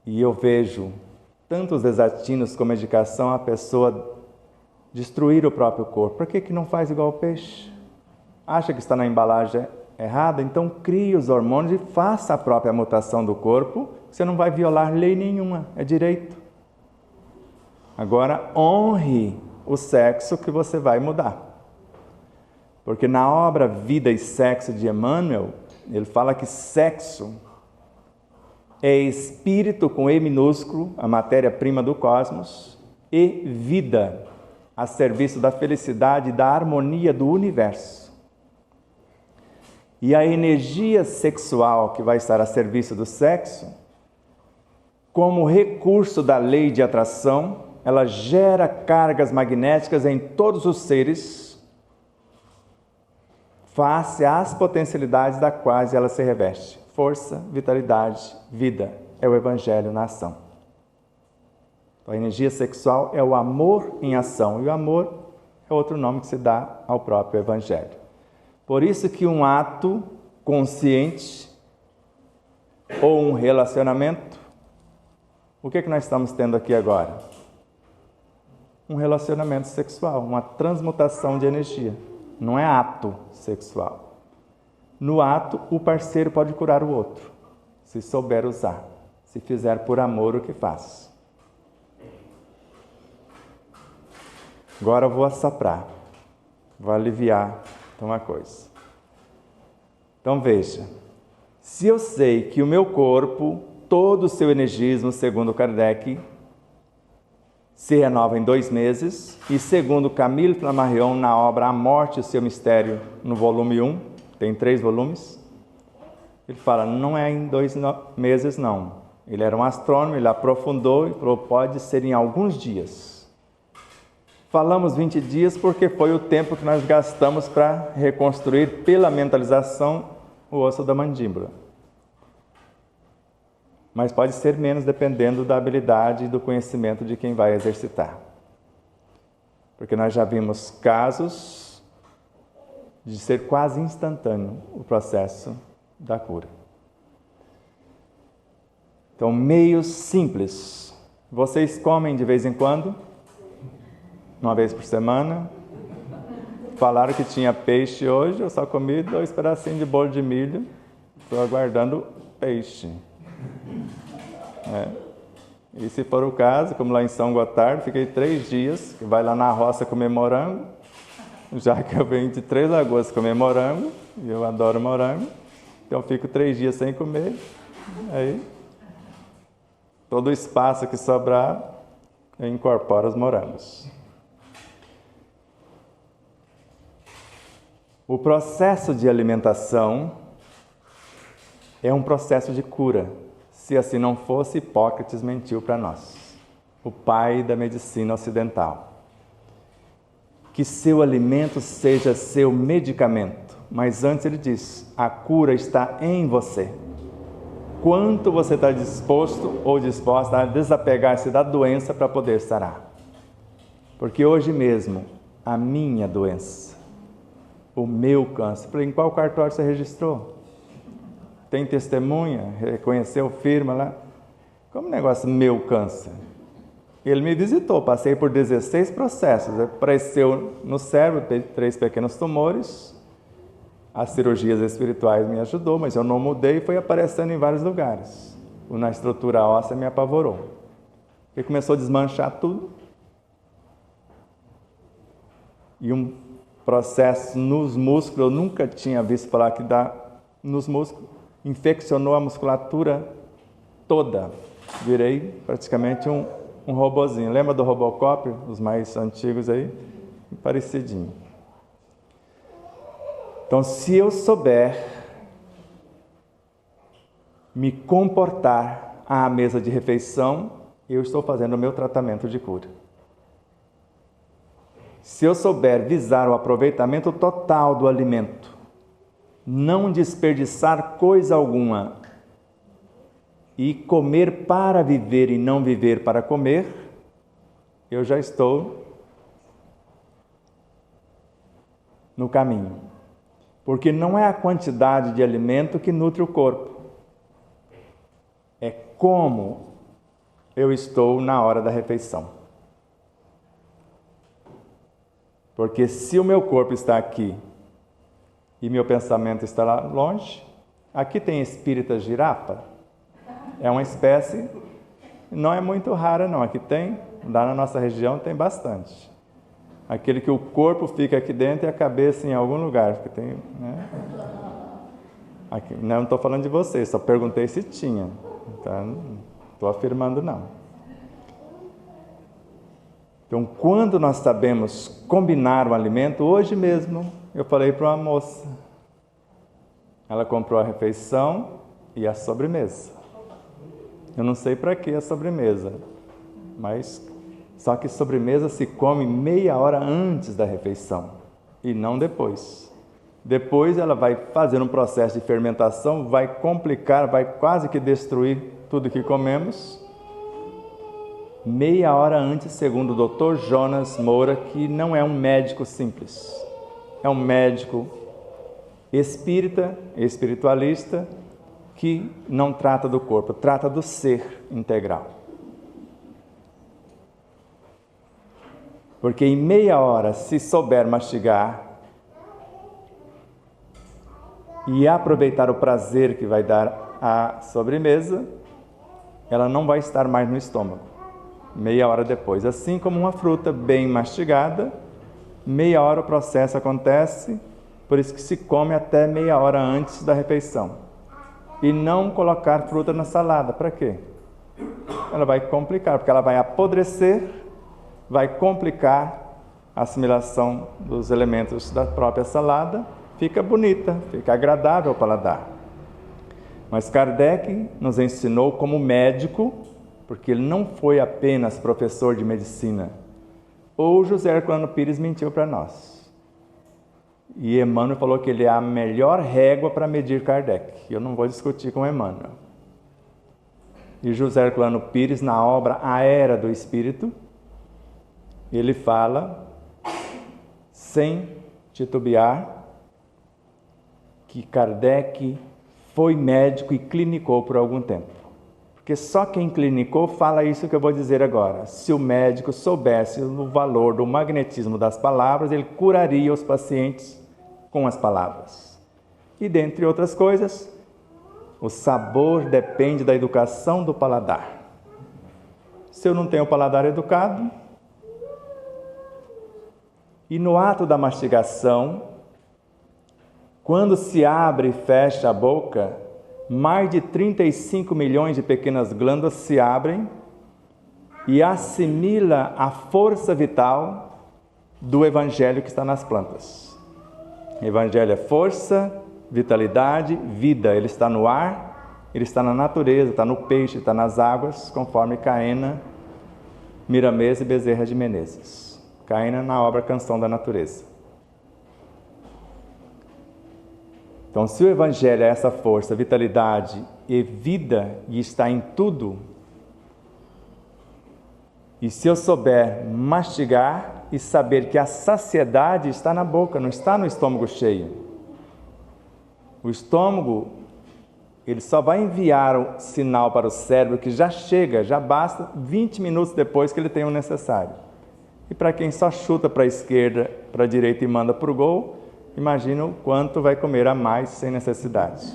E eu vejo tantos desatinos com medicação a pessoa destruir o próprio corpo. Por que não faz igual o peixe? Acha que está na embalagem errada? Então crie os hormônios e faça a própria mutação do corpo. Você não vai violar lei nenhuma, é direito. Agora honre o sexo que você vai mudar. Porque na obra Vida e Sexo de Emmanuel, ele fala que sexo é espírito com E minúsculo, a matéria-prima do cosmos, e vida, a serviço da felicidade e da harmonia do universo. E a energia sexual que vai estar a serviço do sexo, como recurso da lei de atração, ela gera cargas magnéticas em todos os seres, face às potencialidades das quais ela se reveste. Força, vitalidade, vida, é o Evangelho na ação. Então, a energia sexual é o amor em ação, e o amor é outro nome que se dá ao próprio Evangelho. Por isso que um ato consciente ou um relacionamento, o que nós estamos tendo aqui agora? Um relacionamento sexual, uma transmutação de energia. Não é ato sexual. No ato, o parceiro pode curar o outro, se souber usar, se fizer por amor o que faz. Agora eu vou assoprar, vou aliviar uma coisa. Então veja, se eu sei que o meu corpo, todo o seu energismo, segundo Kardec, se renova em 2 meses, e segundo Camille Flammarion, na obra A Morte e o Seu Mistério, no volume 1, tem 3 volumes, ele fala, não é em 2 meses não. Ele era um astrônomo, ele aprofundou e falou, pode ser em alguns dias. Falamos 20 dias porque foi o tempo que nós gastamos para reconstruir pela mentalização o osso da mandíbula. Mas pode ser menos dependendo da habilidade e do conhecimento de quem vai exercitar. Porque nós já vimos casos de ser quase instantâneo o processo da cura. Então, meios simples. Vocês comem de vez em quando? Uma vez por semana? Falaram que tinha peixe hoje, eu só comi 2 pedacinhos de bolo de milho. Estou aguardando peixe. E se for o caso, como lá em São Gotardo, fiquei 3 dias, que vai lá na roça comer morango, já que eu venho de 3 Lagoas comer morango, e eu adoro morango, então fico 3 dias sem comer, aí todo o espaço que sobrar, eu incorporo os morangos. O processo de alimentação é um processo de cura. Se assim não fosse, Hipócrates mentiu para nós, o pai da medicina ocidental. Que seu alimento seja seu medicamento. Mas antes ele diz, a cura está em você. Quanto você está disposto ou disposta a desapegar-se da doença para poder sarar? Porque hoje mesmo, a minha doença, o meu câncer, falei, em qual cartório você registrou? Tem testemunha? Reconheceu, firma lá? Como negócio meu câncer? Ele me visitou, passei por 16 processos, apareceu no cérebro, 3 pequenos tumores, as cirurgias espirituais me ajudou, mas eu não mudei e foi aparecendo em vários lugares. Na estrutura óssea me apavorou, porque começou a desmanchar tudo, e um processo nos músculos, eu nunca tinha visto falar que dá nos músculos, infeccionou a musculatura toda, virei praticamente um robozinho. Lembra do Robocop, os mais antigos aí? Parecidinho. Então, se eu souber me comportar à mesa de refeição, eu estou fazendo o meu tratamento de cura. Se eu souber visar o aproveitamento total do alimento, não desperdiçar coisa alguma e comer para viver e não viver para comer, eu já estou no caminho. Porque não é a quantidade de alimento que nutre o corpo, é como eu estou na hora da refeição. Porque se o meu corpo está aqui e meu pensamento está lá longe, aqui tem espírita girafa, é uma espécie, não é muito rara não, aqui tem, lá na nossa região tem bastante. Aquele que o corpo fica aqui dentro e a cabeça em algum lugar, porque tem, né? Aqui, não estou falando de vocês, só perguntei se tinha, então, não estou afirmando não. Então, quando nós sabemos combinar o alimento, hoje mesmo eu falei para uma moça, ela comprou a refeição e a sobremesa. Eu não sei para que a sobremesa, mas só que sobremesa se come meia hora antes da refeição e não depois. Depois ela vai fazer um processo de fermentação, vai complicar, vai quase que destruir tudo que comemos. Meia hora antes, segundo o Dr. Jonas Moura, que não é um médico simples, é um médico espírita, espiritualista, que não trata do corpo, trata do ser integral. Porque em meia hora, se souber mastigar e aproveitar o prazer que vai dar a sobremesa, ela não vai estar mais no estômago. Meia hora depois, assim como uma fruta bem mastigada, meia hora o processo acontece, por isso que se come até meia hora antes da refeição. E não colocar fruta na salada, para quê? Ela vai complicar, porque ela vai apodrecer, vai complicar a assimilação dos elementos da própria salada, fica bonita, fica agradável ao paladar. Mas Kardec nos ensinou como médico, porque ele não foi apenas professor de medicina. Ou José Herculano Pires mentiu para nós. E Emmanuel falou que ele é a melhor régua para medir Kardec. Eu não vou discutir com Emmanuel. E José Herculano Pires, na obra A Era do Espírito, ele fala, sem titubear, que Kardec foi médico e clinicou por algum tempo. Porque só quem clinicou fala isso que eu vou dizer agora. Se o médico soubesse o valor do magnetismo das palavras, ele curaria os pacientes com as palavras. E dentre outras coisas, o sabor depende da educação do paladar. Se eu não tenho o paladar educado, e no ato da mastigação, quando se abre e fecha a boca, mais de 35 milhões de pequenas glândulas se abrem e assimila a força vital do Evangelho que está nas plantas. Evangelho é força, vitalidade, vida. Ele está no ar, ele está na natureza, está no peixe, está nas águas, conforme Caena, Miramês e Bezerra de Menezes. Caena na obra Canção da Natureza. Então, se o Evangelho é essa força, vitalidade e vida, e está em tudo, e se eu souber mastigar e saber que a saciedade está na boca, não está no estômago cheio. O estômago, ele só vai enviar o sinal para o cérebro que já chega, já basta 20 minutos depois que ele tem o necessário. E para quem só chuta para a esquerda, para a direita e manda para o gol, imagina o quanto vai comer a mais sem necessidade.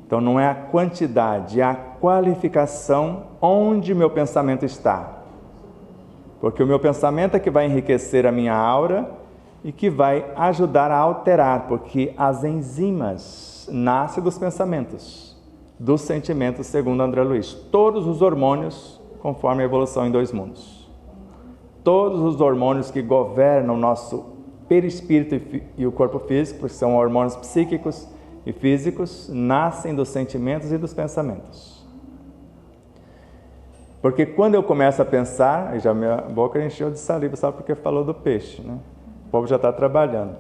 Então não é a quantidade, é a qualificação onde o meu pensamento está. Porque o meu pensamento é que vai enriquecer a minha aura e que vai ajudar a alterar, porque as enzimas nascem dos pensamentos, dos sentimentos, segundo André Luiz. Todos os hormônios, conforme a evolução em 2 mundos. Todos os hormônios que governam o nosso perispírito e o corpo físico, porque são hormônios psíquicos e físicos, nascem dos sentimentos e dos pensamentos. Porque quando eu começo a pensar, e já minha boca encheu de saliva, só porque falou do peixe, né? O povo já está trabalhando.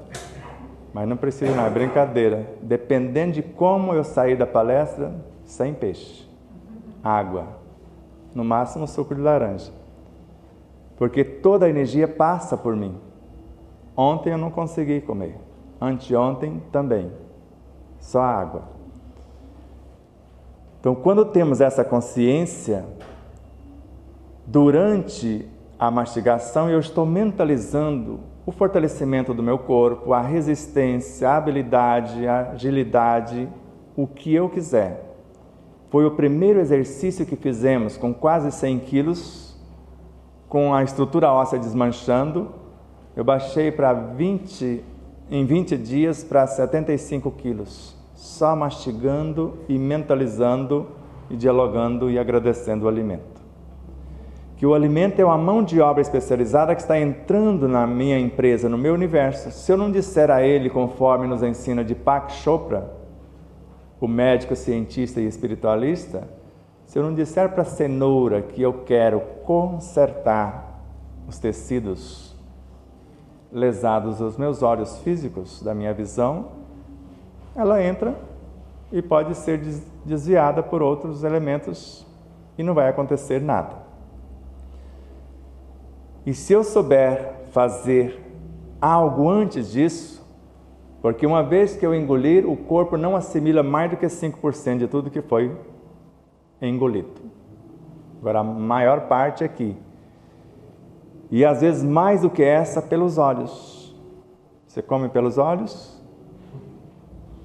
Mas não precisa não, é brincadeira. Dependendo de como eu sair da palestra, sem peixe. Água. No máximo suco de laranja. Porque toda a energia passa por mim. Ontem eu não consegui comer. Anteontem também. Só água. Então, quando temos essa consciência, durante a mastigação eu estou mentalizando o fortalecimento do meu corpo, a resistência, a habilidade, a agilidade, o que eu quiser. Foi o primeiro exercício que fizemos com quase 100 quilos, com a estrutura óssea desmanchando. Eu baixei em 20 dias para 75 quilos, só mastigando e mentalizando e dialogando e agradecendo o alimento. Que o alimento é uma mão de obra especializada que está entrando na minha empresa, no meu universo. Se eu não disser a ele, conforme nos ensina Deepak Chopra, o médico, cientista e espiritualista, se eu não disser para a cenoura que eu quero consertar os tecidos lesados dos meus olhos físicos, da minha visão, ela entra e pode ser desviada por outros elementos e não vai acontecer nada. E se eu souber fazer algo antes disso, porque uma vez que eu engolir, o corpo não assimila mais do que 5% de tudo que foi engolido. Agora, a maior parte aqui. E às vezes mais do que essa, pelos olhos. Você come pelos olhos?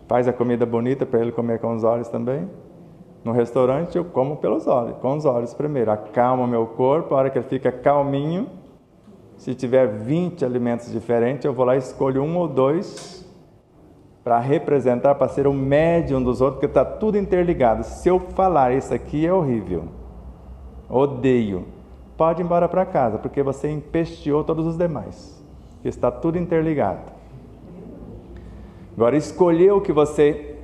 Faz a comida bonita para ele comer com os olhos também? No restaurante eu como pelos olhos, com os olhos primeiro. Acalma o meu corpo, a hora que ele fica calminho. Se tiver 20 alimentos diferentes, eu vou lá e escolho 1 ou 2 para representar, para ser o médium dos outros, porque está tudo interligado. Se eu falar isso aqui é horrível, odeio, pode ir embora para casa, porque você empesteou todos os demais. Está tudo interligado. Agora, escolher o que você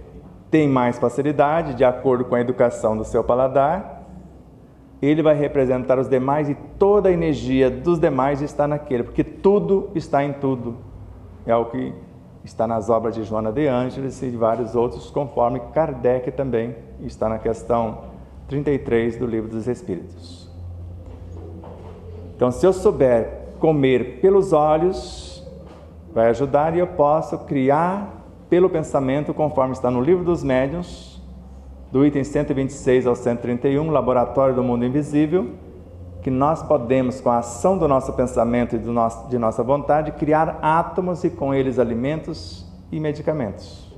tem mais facilidade, de acordo com a educação do seu paladar, ele vai representar os demais e toda a energia dos demais está naquele, porque tudo está em tudo. É o que está nas obras de Joana de Ângeles e de vários outros, conforme Kardec também está na questão 33 do Livro dos Espíritos. Então, se eu souber comer pelos olhos, vai ajudar, e eu posso criar pelo pensamento, conforme está no Livro dos Médiuns, do item 126 ao 131, Laboratório do Mundo Invisível, que nós podemos, com a ação do nosso pensamento e de nossa vontade, criar átomos e com eles alimentos e medicamentos.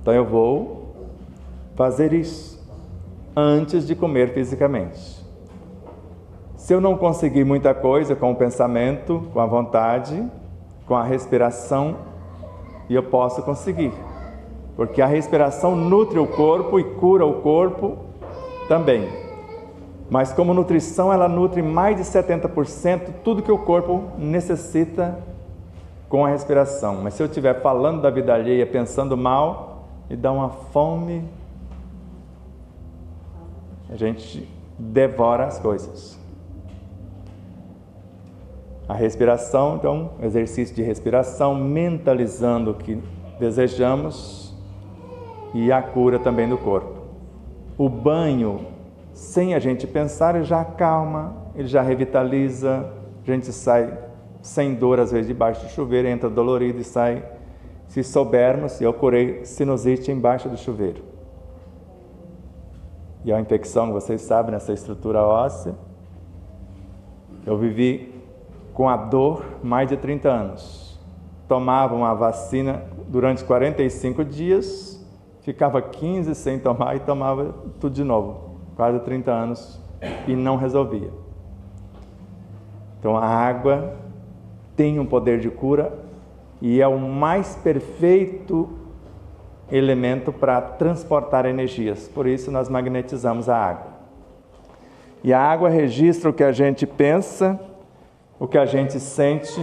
Então eu vou fazer isso antes de comer fisicamente. Se eu não conseguir muita coisa com o pensamento, com a vontade, com a respiração, eu posso conseguir. Porque a respiração nutre o corpo e cura o corpo também. Mas como nutrição, ela nutre mais de 70% tudo que o corpo necessita com a respiração. Mas se eu estiver falando da vida alheia, pensando mal, me dá uma fome, a gente devora as coisas. A respiração, então, exercício de respiração, mentalizando o que desejamos, e a cura também do corpo. O banho, sem a gente pensar, ele já acalma, ele já revitaliza, a gente sai sem dor, às vezes, debaixo do chuveiro, entra dolorido e sai. Se soubermos, eu curei sinusite embaixo do chuveiro. E a infecção, vocês sabem, nessa estrutura óssea, eu vivi com a dor mais de 30 anos. Tomava uma vacina durante 45 dias, ficava 15 sem tomar e tomava tudo de novo, quase 30 anos, e não resolvia. Então a água tem um poder de cura e é o mais perfeito elemento para transportar energias. Por isso nós magnetizamos a água. E a água registra o que a gente pensa, o que a gente sente,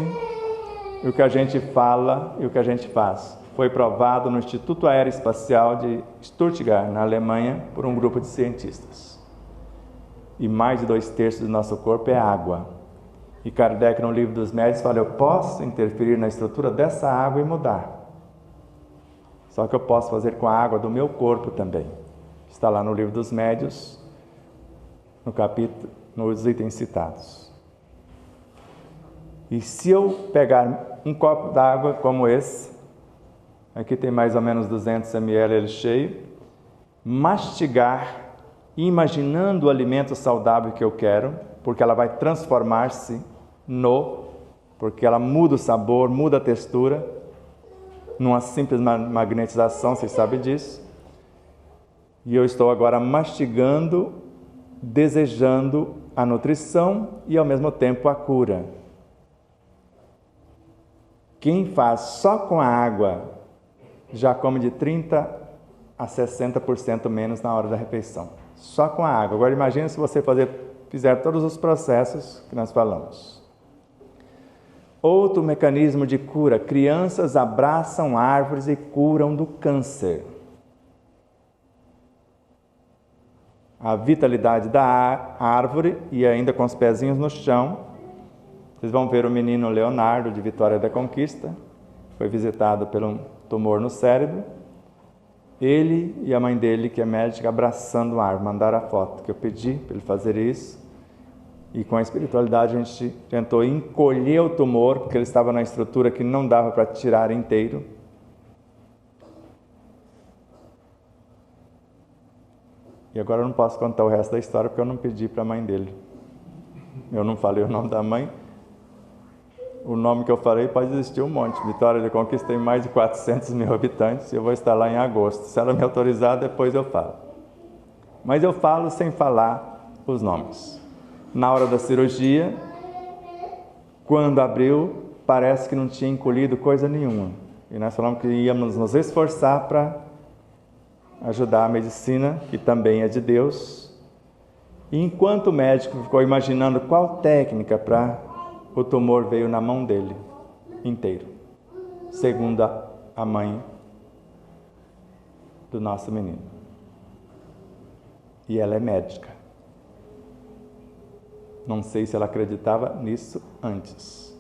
o que a gente fala e o que a gente faz. Foi provado no Instituto Aeroespacial de Stuttgart, na Alemanha, por um grupo de cientistas. E mais de 2/3 do nosso corpo é água. E Kardec, no Livro dos Médiuns, fala: eu posso interferir na estrutura dessa água e mudar. Só que eu posso fazer com a água do meu corpo também. Está lá no Livro dos Médiuns, no capítulo, nos itens citados. E se eu pegar um copo d'água como esse, aqui tem mais ou menos 200 ml ele cheio, mastigar, imaginando o alimento saudável que eu quero, porque ela vai transformar-se porque ela muda o sabor, muda a textura, numa simples magnetização, vocês sabem disso. E eu estou agora mastigando, desejando a nutrição e ao mesmo tempo a cura. Quem faz só com a água já come de 30% a 60% menos na hora da refeição. Só com a água. Agora imagine se você fizer todos os processos que nós falamos. Outro mecanismo de cura: crianças abraçam árvores e curam do câncer. A vitalidade da árvore, e ainda com os pezinhos no chão. Vocês vão ver o menino Leonardo, de Vitória da Conquista, foi visitado por um tumor no cérebro. Ele e a mãe dele, que é médica, abraçando a árvore. Mandaram a foto que eu pedi para ele fazer isso. E com a espiritualidade a gente tentou encolher o tumor, porque ele estava na estrutura que não dava para tirar inteiro. E agora eu não posso contar o resto da história, porque eu não pedi para a mãe dele. Eu não falei o nome da mãe. O nome que eu falei pode existir um monte. Vitória da Conquista tem mais de 400 mil habitantes e eu vou estar lá em agosto. Se ela me autorizar, depois eu falo. Mas eu falo sem falar os nomes. Na hora da cirurgia, quando abriu, parece que não tinha encolhido coisa nenhuma. E nós falamos que íamos nos esforçar para ajudar a medicina, que também é de Deus. E enquanto o médico ficou imaginando qual técnica para... o tumor veio na mão dele, inteiro, segundo a mãe do nosso menino. E ela é médica. Não sei se ela acreditava nisso antes.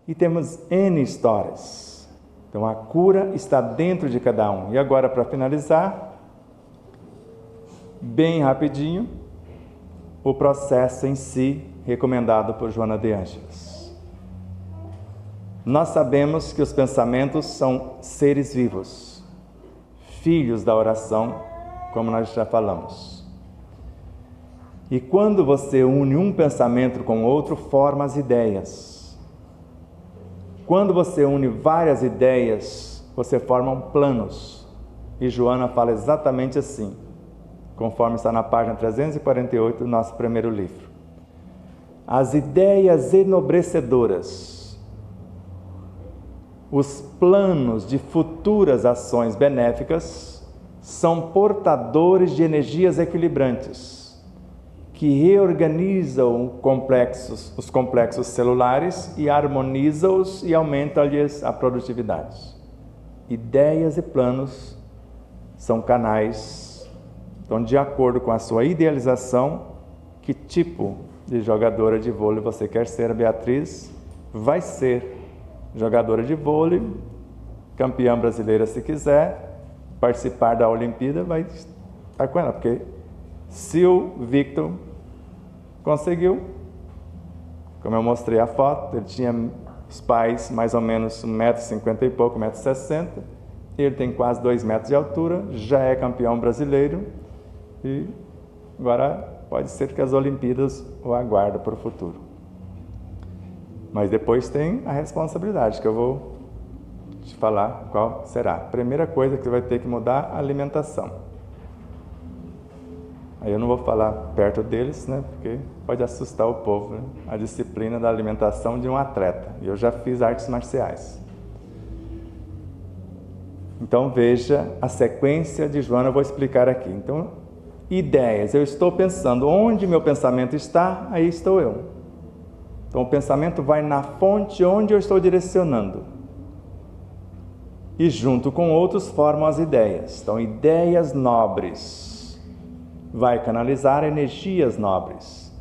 E temos N histórias. Então a cura está dentro de cada um. E agora, para finalizar, bem rapidinho, o processo em si, recomendado por Joana de Ângeles. Nós sabemos que os pensamentos são seres vivos, filhos da oração, como nós já falamos. E quando você une um pensamento com outro, forma as ideias. Quando você une várias ideias, você forma planos. E Joana fala exatamente assim, conforme está na página 348 do nosso primeiro livro. As ideias enobrecedoras, os planos de futuras ações benéficas são portadores de energias equilibrantes, que reorganizam os complexos celulares e harmonizam-os e aumentam-lhes a produtividade. Ideias e planos são canais, então, de acordo com a sua idealização, que tipo de jogadora de vôlei você quer ser. A Beatriz vai ser jogadora de vôlei, campeã brasileira se quiser, participar da Olimpíada, vai estar com ela, porque se o Victor conseguiu, como eu mostrei a foto, ele tinha os pais mais ou menos 1,50 m e pouco, 1,60 m, ele tem quase 2 metros de altura, já é campeão brasileiro e agora pode ser que as Olimpíadas o aguardem para o futuro. Mas depois tem a responsabilidade, que eu vou te falar qual será. Primeira coisa que você vai ter que mudar, a alimentação. Aí eu não vou falar perto deles, né? Porque pode assustar o povo, né? A disciplina da alimentação de um atleta. E eu já fiz artes marciais. Então veja a sequência de Joana, eu vou explicar aqui. Então, ideias. Eu estou pensando, onde meu pensamento está, aí estou eu. Então o pensamento vai na fonte onde eu estou direcionando. E junto com outros formam as ideias. Então, ideias nobres. Vai canalizar energias nobres.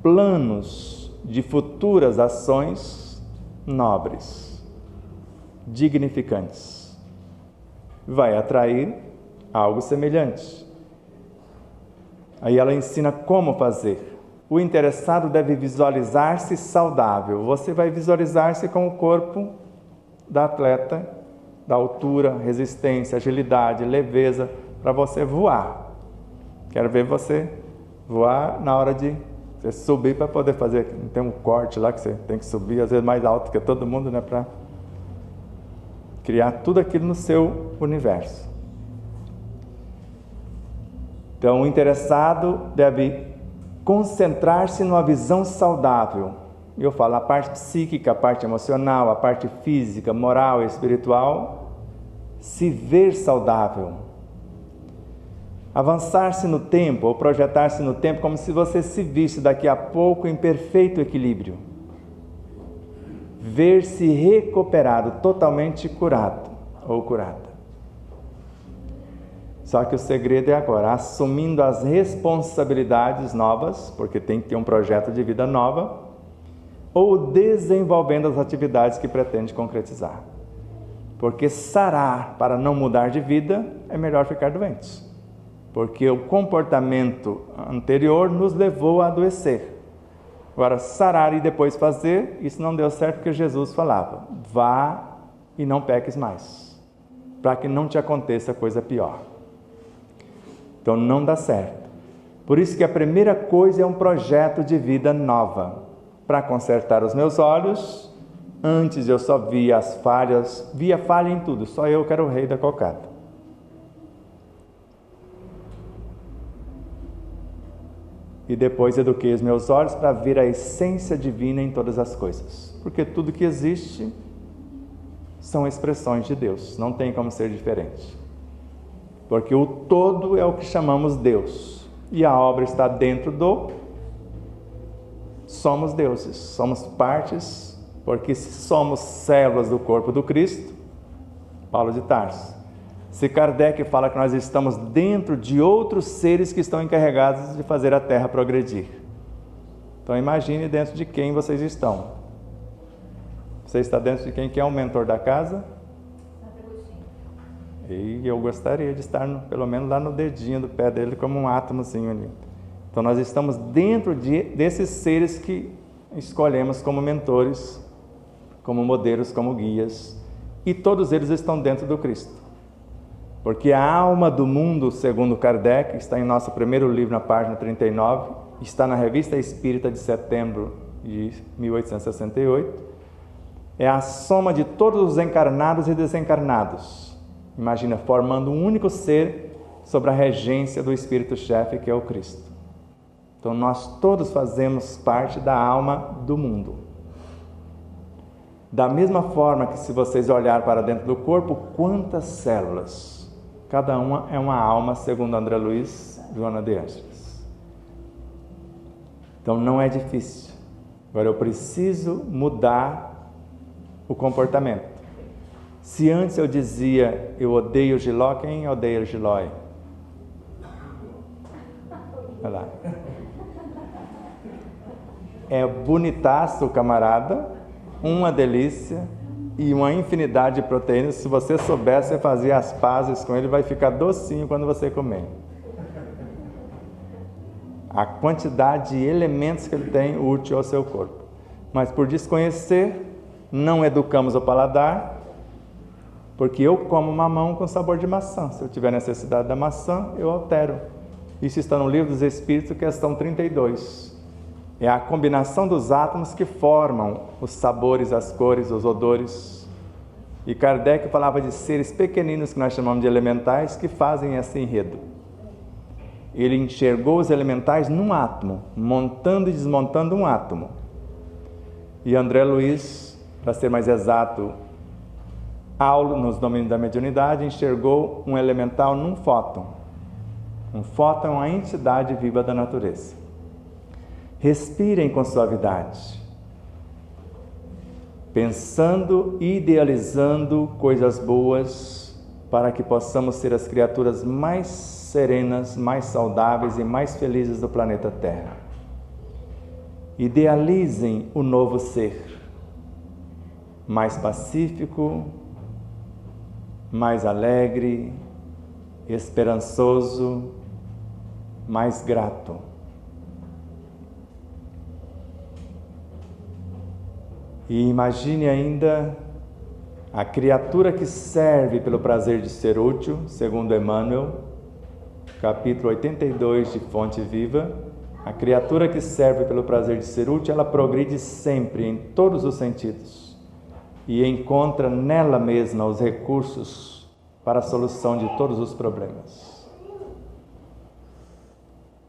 Planos de futuras ações nobres. Dignificantes. Vai atrair algo semelhante. Aí ela ensina como fazer. O interessado deve visualizar-se saudável. Você vai visualizar-se com o corpo da atleta, da altura, resistência, agilidade, leveza, para você voar. Quero ver você voar na hora de você subir para poder fazer. Tem um corte lá que você tem que subir, às vezes mais alto que todo mundo, né? Para criar tudo aquilo no seu universo. Então, o interessado deve concentrar-se numa visão saudável. Eu falo a parte psíquica, a parte emocional, a parte física, moral e espiritual. Se ver saudável. Avançar-se no tempo, ou projetar-se no tempo, como se você se visse daqui a pouco em perfeito equilíbrio. Ver-se recuperado, totalmente curado ou curada. Só que o segredo é agora, assumindo as responsabilidades novas, porque tem que ter um projeto de vida nova, ou desenvolvendo as atividades que pretende concretizar. Porque sarar para não mudar de vida é melhor ficar doente. Porque o comportamento anterior nos levou a adoecer. Agora, sarar e depois fazer, isso não deu certo porque Jesus falava, vá e não peques mais, para que não te aconteça coisa pior. Então não dá certo. Por isso que a primeira coisa é um projeto de vida nova. Para consertar os meus olhos, antes eu só via as falhas, via falha em tudo, só eu que era o rei da cocada. E depois eduquei os meus olhos para ver a essência divina em todas as coisas. Porque tudo que existe são expressões de Deus, não tem como ser diferente. Porque o todo é o que chamamos Deus. E a obra está dentro do... Somos deuses, somos partes, porque se somos células do corpo do Cristo, Paulo de Tarso. Se Kardec fala que nós estamos dentro de outros seres que estão encarregados de fazer a Terra progredir. Então imagine dentro de quem vocês estão. Você está dentro de quem? Quem é o mentor da casa? E eu gostaria de estar pelo menos lá no dedinho do pé dele como um átomozinho ali. Então nós estamos dentro desses seres que escolhemos como mentores, como modelos, como guias. E todos eles estão dentro do Cristo. Porque a alma do mundo, segundo Kardec, está em nosso primeiro livro, na página 39, está na Revista Espírita de setembro de 1868, é a soma de todos os encarnados e desencarnados. Imagina, formando um único ser sob a regência do Espírito-chefe, que é o Cristo. Então nós todos fazemos parte da alma do mundo. Da mesma forma que se vocês olharem para dentro do corpo, quantas células? Cada uma é uma alma, segundo André Luiz, Joana de Ângeles. Então não é difícil. Agora eu preciso mudar o comportamento. Se antes eu dizia, eu odeio Giló, quem odeia Giló? Olha lá. é bonitaço o camarada, uma delícia e uma infinidade de proteínas. Se você soubesse fazer as pazes com ele, vai ficar docinho quando você comer. A quantidade de elementos que ele tem útil ao seu corpo. Mas por desconhecer, não educamos o paladar, porque eu como mamão com sabor de maçã. Se eu tiver necessidade da maçã, eu altero. Isso está no Livro dos Espíritos, questão 32. É a combinação dos átomos que formam os sabores, as cores, os odores. E Kardec falava de seres pequeninos, que nós chamamos de elementais, que fazem esse enredo. Ele enxergou os elementais num átomo, montando e desmontando um átomo. E André Luiz, para ser mais exato, nos domínios da mediunidade, enxergou um elemental num fóton. Um fóton é uma entidade viva da natureza. Respirem com suavidade, pensando e idealizando coisas boas, para que possamos ser as criaturas mais serenas, mais saudáveis e mais felizes do planeta Terra. Idealizem o novo ser, mais pacífico, mais alegre, esperançoso, mais grato. E imagine ainda a criatura que serve pelo prazer de ser útil, segundo Emmanuel, capítulo 82 de Fonte Viva. A criatura que serve pelo prazer de ser útil, ela progride sempre em todos os sentidos e encontra nela mesma os recursos para a solução de todos os problemas.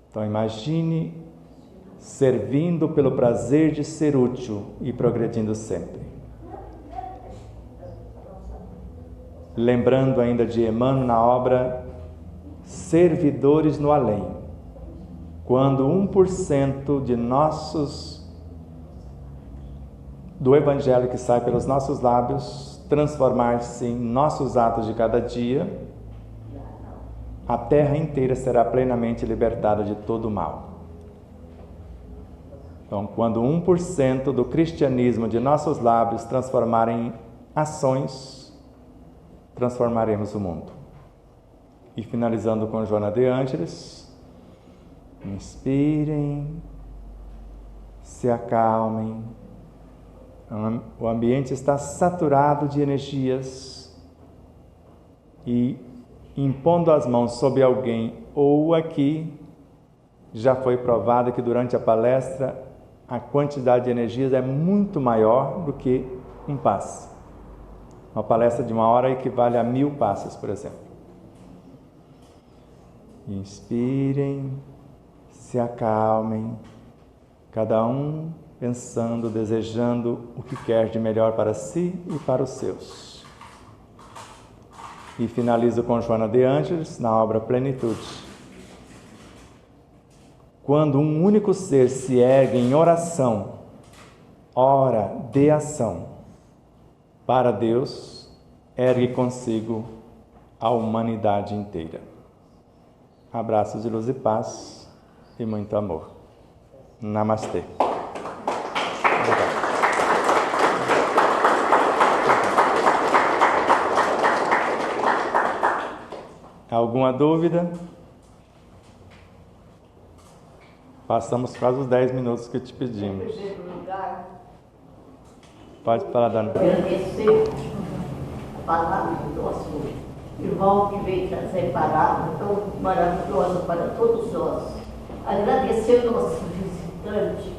Então imagine servindo pelo prazer de ser útil e progredindo sempre. Lembrando ainda de Emmanuel na obra Servidores no Além, quando 1% do Evangelho que sai pelos nossos lábios transformar-se em nossos atos de cada dia, a terra inteira será plenamente libertada de todo o mal. Então, quando 1% do cristianismo de nossos lábios transformar em ações, transformaremos o mundo. E finalizando com Joana de Ângeles, inspirem, se acalmem. O ambiente está saturado de energias e impondo as mãos sobre alguém ou aqui, já foi provado que durante a palestra a quantidade de energias é muito maior do que um passe. Uma palestra de 1 hora equivale a 1000 passes, por exemplo. Inspirem, se acalmem, cada um pensando, desejando o que quer de melhor para si e para os seus. E finalizo com Joana de Ângeles na obra Plenitude. Quando um único ser se ergue em oração, ora de ação, para Deus, ergue consigo a humanidade inteira. Abraços de luz e paz e muito amor. Namastê. Alguma dúvida? Passamos quase os 10 minutos que te pedimos. Em primeiro lugar, Pode falar, Dana. agradecer a palavra do nosso irmão que veio trazer palavra tão maravilhosa para todos nós. Agradecer ao nosso visitante,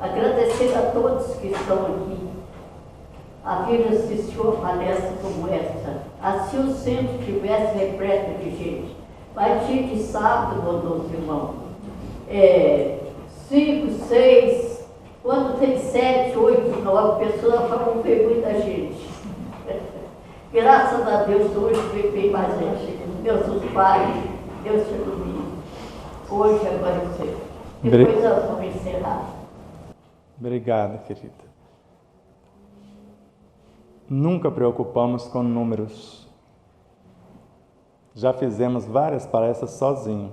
agradecer a todos que estão aqui a vir assistir uma palestra como esta. Assim o centro tivesse repleto de gente. Vai dia de sábado, bondoso irmão. 5, 6, quando tem 7, 8, 9 pessoas, vão ver muita gente. Graças a Deus, hoje veio mais gente. Deus os Pai, Deus te ilumine. Hoje, agora eu sei. Depois nós vamos encerrar. Obrigado, querida. Nunca preocupamos com números. Já fizemos várias palestras sozinho.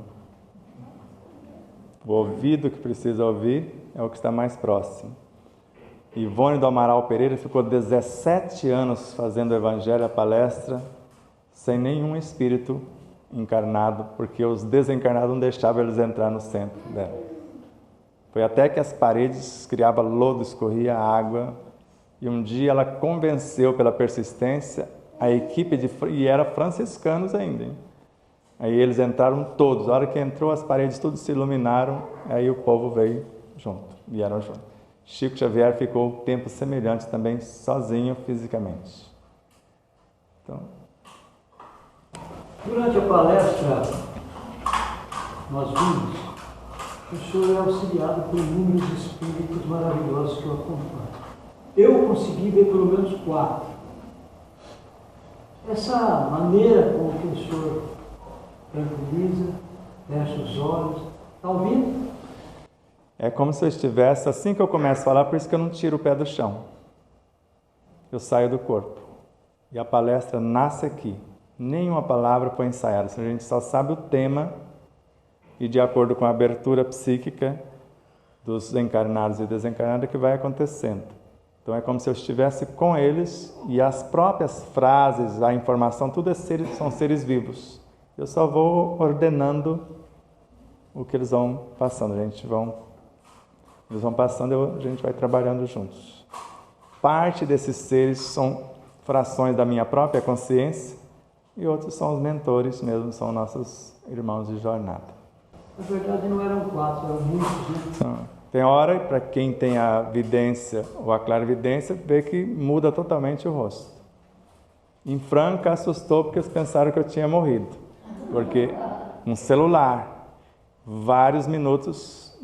O ouvido que precisa ouvir é o que está mais próximo. Ivone do Amaral Pereira ficou 17 anos fazendo o Evangelho, a palestra, sem nenhum espírito encarnado, porque os desencarnados não deixavam eles entrar no centro dela. Foi até que as paredes criavam lodo, escorria água, e um dia ela convenceu pela persistência a equipe e eram franciscanos ainda, hein? Aí eles entraram todos, a hora que entrou as paredes tudo se iluminaram, aí o povo veio junto, vieram junto. Chico Xavier ficou tempo semelhante também, sozinho fisicamente. Então, durante a palestra, nós vimos que o senhor é auxiliado por inúmeros espíritos maravilhosos que o acompanham. Eu consegui ver pelo menos 4. Essa maneira com que o senhor tranquiliza, fecha os olhos, está ouvindo? É como se eu estivesse, assim que eu começo a falar, por isso que eu não tiro o pé do chão. Eu saio do corpo. E a palestra nasce aqui. Nenhuma palavra foi ensaiada. A gente só sabe o tema e de acordo com a abertura psíquica dos encarnados e desencarnados que vai acontecendo. Então é como se eu estivesse com eles e as próprias frases, a informação, tudo são seres vivos. Eu só vou ordenando o que eles vão passando. Eles vão passando e a gente vai trabalhando juntos. Parte desses seres são frações da minha própria consciência e outros são os mentores mesmo, são nossos irmãos de jornada. Na verdade não eram 4, eram muitos, né? Tem hora, para quem tem a vidência ou a clarividência, vê que muda totalmente o rosto. Em Franca assustou porque eles pensaram que eu tinha morrido. Porque um celular, vários minutos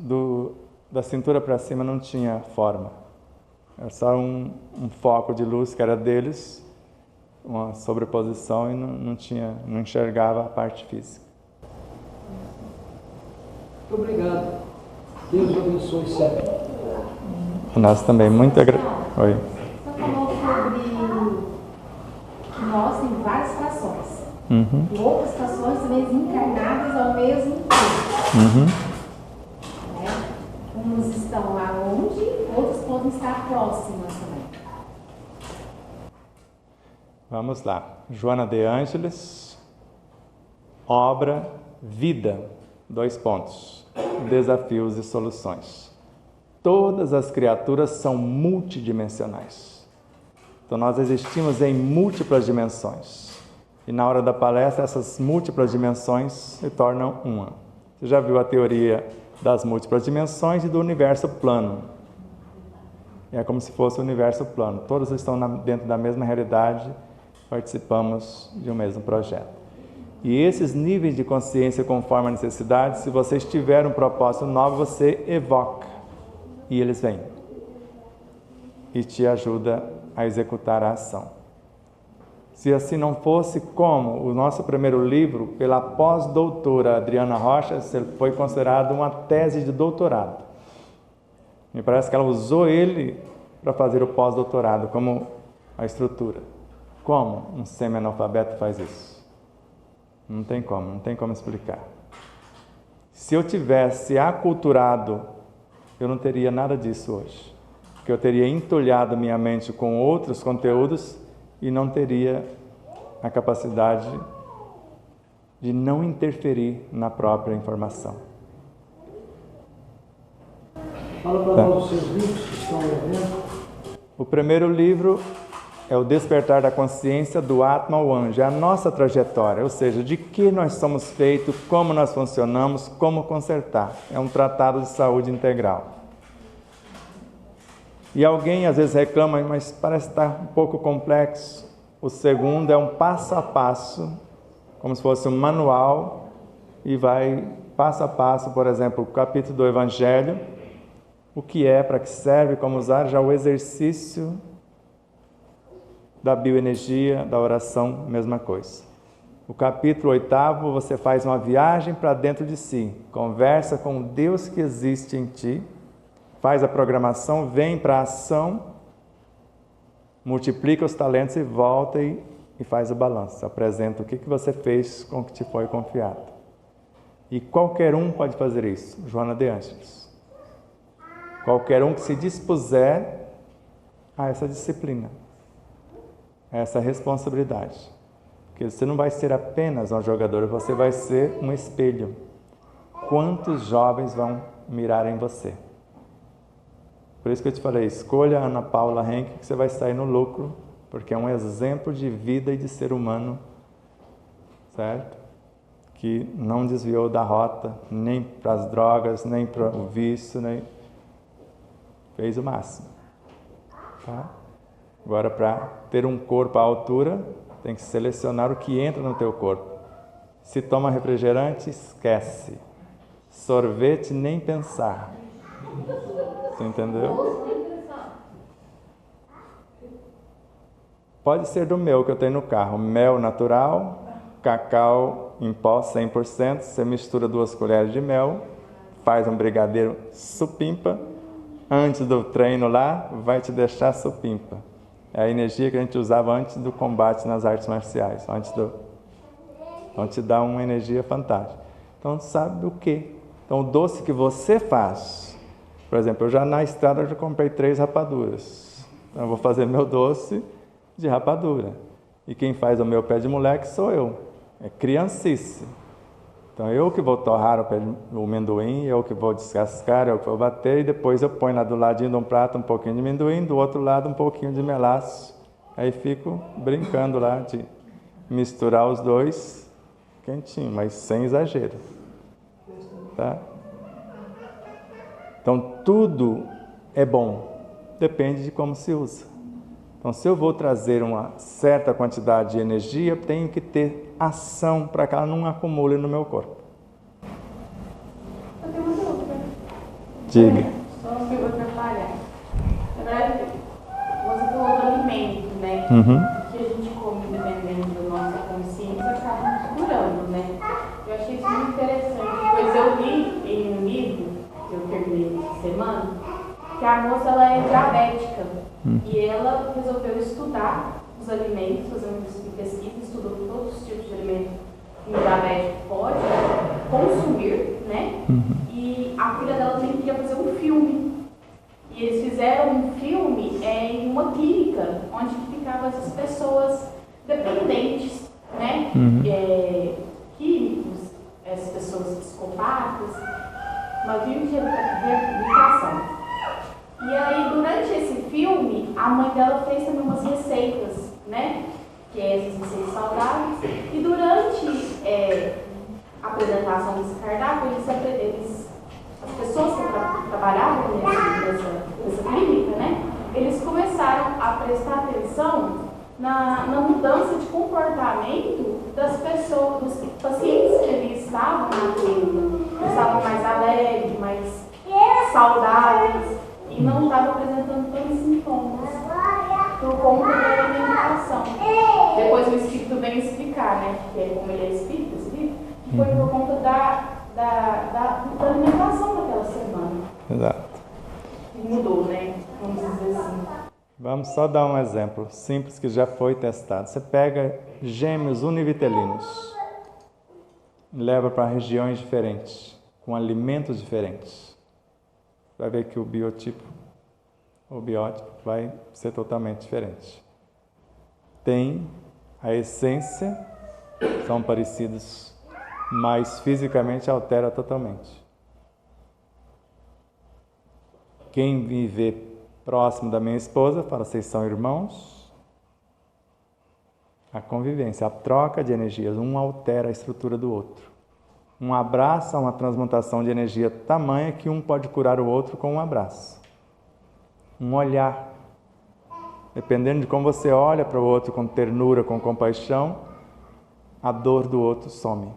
da cintura para cima não tinha forma. Era só um foco de luz que era deles, uma sobreposição e não enxergava a parte física. Muito obrigado. Deus abençoe sempre. Nós também, muito agradeço. Oi. Você falou sobre que nós temos várias frações. E outras frações também encarnadas ao mesmo tempo. Né? Uns estão lá longe, outros podem estar próximas também. Vamos lá. Joana de Ângeles, obra, vida, 2 pontos. Desafios e soluções. Todas as criaturas são multidimensionais. Então nós existimos em múltiplas dimensões. E na hora da palestra essas múltiplas dimensões se tornam uma. Você já viu a teoria das múltiplas dimensões e do universo plano. É como se fosse o universo plano. Todos estão dentro da mesma realidade, participamos de um mesmo projeto. E esses níveis de consciência, conforme a necessidade, se você tiver um propósito novo, você evoca e eles vêm e te ajuda a executar a ação. Se assim não fosse, como o nosso primeiro livro, pela pós-doutora Adriana Rocha, foi considerado uma tese de doutorado. Me parece que ela usou ele para fazer o pós-doutorado como a estrutura. Como um semi-analfabeto faz isso? Não tem como explicar. Se eu tivesse aculturado, eu não teria nada disso hoje. Porque eu teria entulhado minha mente com outros conteúdos e não teria a capacidade de não interferir na própria informação. Fala para nós os seus livros que estão lendo. O primeiro livro é o Despertar da Consciência do Atma ao Anjo, é a nossa trajetória, ou seja, de que nós somos feitos, como nós funcionamos, como consertar. É um tratado de saúde integral. E alguém às vezes reclama, mas parece estar um pouco complexo. O segundo é um passo a passo, como se fosse um manual, e vai passo a passo, por exemplo, o capítulo do Evangelho, o que é, para que serve, como usar, já o exercício da bioenergia, da oração, mesma coisa. O capítulo 8º, você faz uma viagem para dentro de si, conversa com o Deus que existe em ti, faz a programação, vem para a ação, multiplica os talentos e volta e faz o balanço, apresenta o que você fez com o que te foi confiado. E qualquer um pode fazer isso, Joana de Ângeles. qualquer um que se dispuser a essa disciplina, a essa responsabilidade. Porque você não vai ser apenas um jogador, você vai ser um espelho. Quantos jovens vão mirar em você? Por isso que eu te falei, escolha a Ana Paula Henke, que você vai sair no lucro, porque é um exemplo de vida e de ser humano, certo? Que não desviou da rota, nem para as drogas, nem para o vício, nem... fez o máximo. Tá? Agora, para ter um corpo à altura, tem que selecionar o que entra no teu corpo. Se toma refrigerante, esquece. Sorvete, nem pensar. Você entendeu? Pode ser do meu que eu tenho no carro. Mel natural, cacau em pó 100%. Você mistura 2 colheres de mel, faz um brigadeiro supimpa. Antes do treino lá, vai te deixar supimpa. É a energia que a gente usava antes do combate nas artes marciais. Então te dá uma energia fantástica. Então sabe o quê? Então o doce que você faz, por exemplo, eu já na estrada já comprei 3 rapaduras. Então eu vou fazer meu doce de rapadura. E quem faz o meu pé de moleque sou eu. É criancice. Então eu que vou torrar o amendoim, eu que vou descascar, eu que vou bater, e depois eu ponho lá do ladinho de um prato um pouquinho de amendoim, do outro lado um pouquinho de melaço. Aí fico brincando lá de misturar os dois quentinho, mas sem exagero. Tá? Então tudo é bom, depende de como se usa. Então se eu vou trazer uma certa quantidade de energia, eu tenho que ter ação para que ela não acumule no meu corpo. Eu tenho uma dúvida. Diga. Só uma pergunta para falhar. Na verdade, você falou do alimento, né? Que a gente come dependendo da nossa consciência, acaba nos curando, né? Eu achei isso muito interessante, pois eu li em um livro, que eu terminei essa semana, que a moça ela é diabética e ela resolveu estudar os alimentos, fazer uma pesquisa, estudou todos os tipos de alimentos que um diabético pode consumir, né? E a filha dela queria fazer um filme. E eles fizeram um filme em uma clínica, onde ficavam essas pessoas dependentes, né? Químicos, essas pessoas psicopatas, uma clínica de reabilitação. E aí, durante esse filme, a mãe dela fez também umas receitas, né? Que é essas receitas saudáveis. E durante a apresentação desse cardápio, as pessoas que trabalhavam nessa clínica, né? Eles começaram a prestar atenção na mudança de comportamento das pessoas, dos pacientes que ali estavam na clínica. Eles estavam mais alegres, mais saudáveis. E não estava apresentando tantos sintomas por conta da alimentação. Depois o espírito vem explicar, né? Que é como ele é espírito, esse livro, que foi por conta da alimentação daquela semana. Exato. E mudou, né? Vamos dizer assim. Vamos só dar um exemplo simples que já foi testado. Você pega gêmeos univitelinos, leva para regiões diferentes, com alimentos diferentes. Vai ver que o biótipo vai ser totalmente diferente. Tem a essência, são parecidos, mas fisicamente altera totalmente. Quem viver próximo da minha esposa, fala, vocês são irmãos? A convivência, a troca de energias, um altera a estrutura do outro. Um abraço é uma transmutação de energia tamanha que um pode curar o outro com um abraço. Um olhar. Dependendo de como você olha para o outro com ternura, com compaixão, a dor do outro some.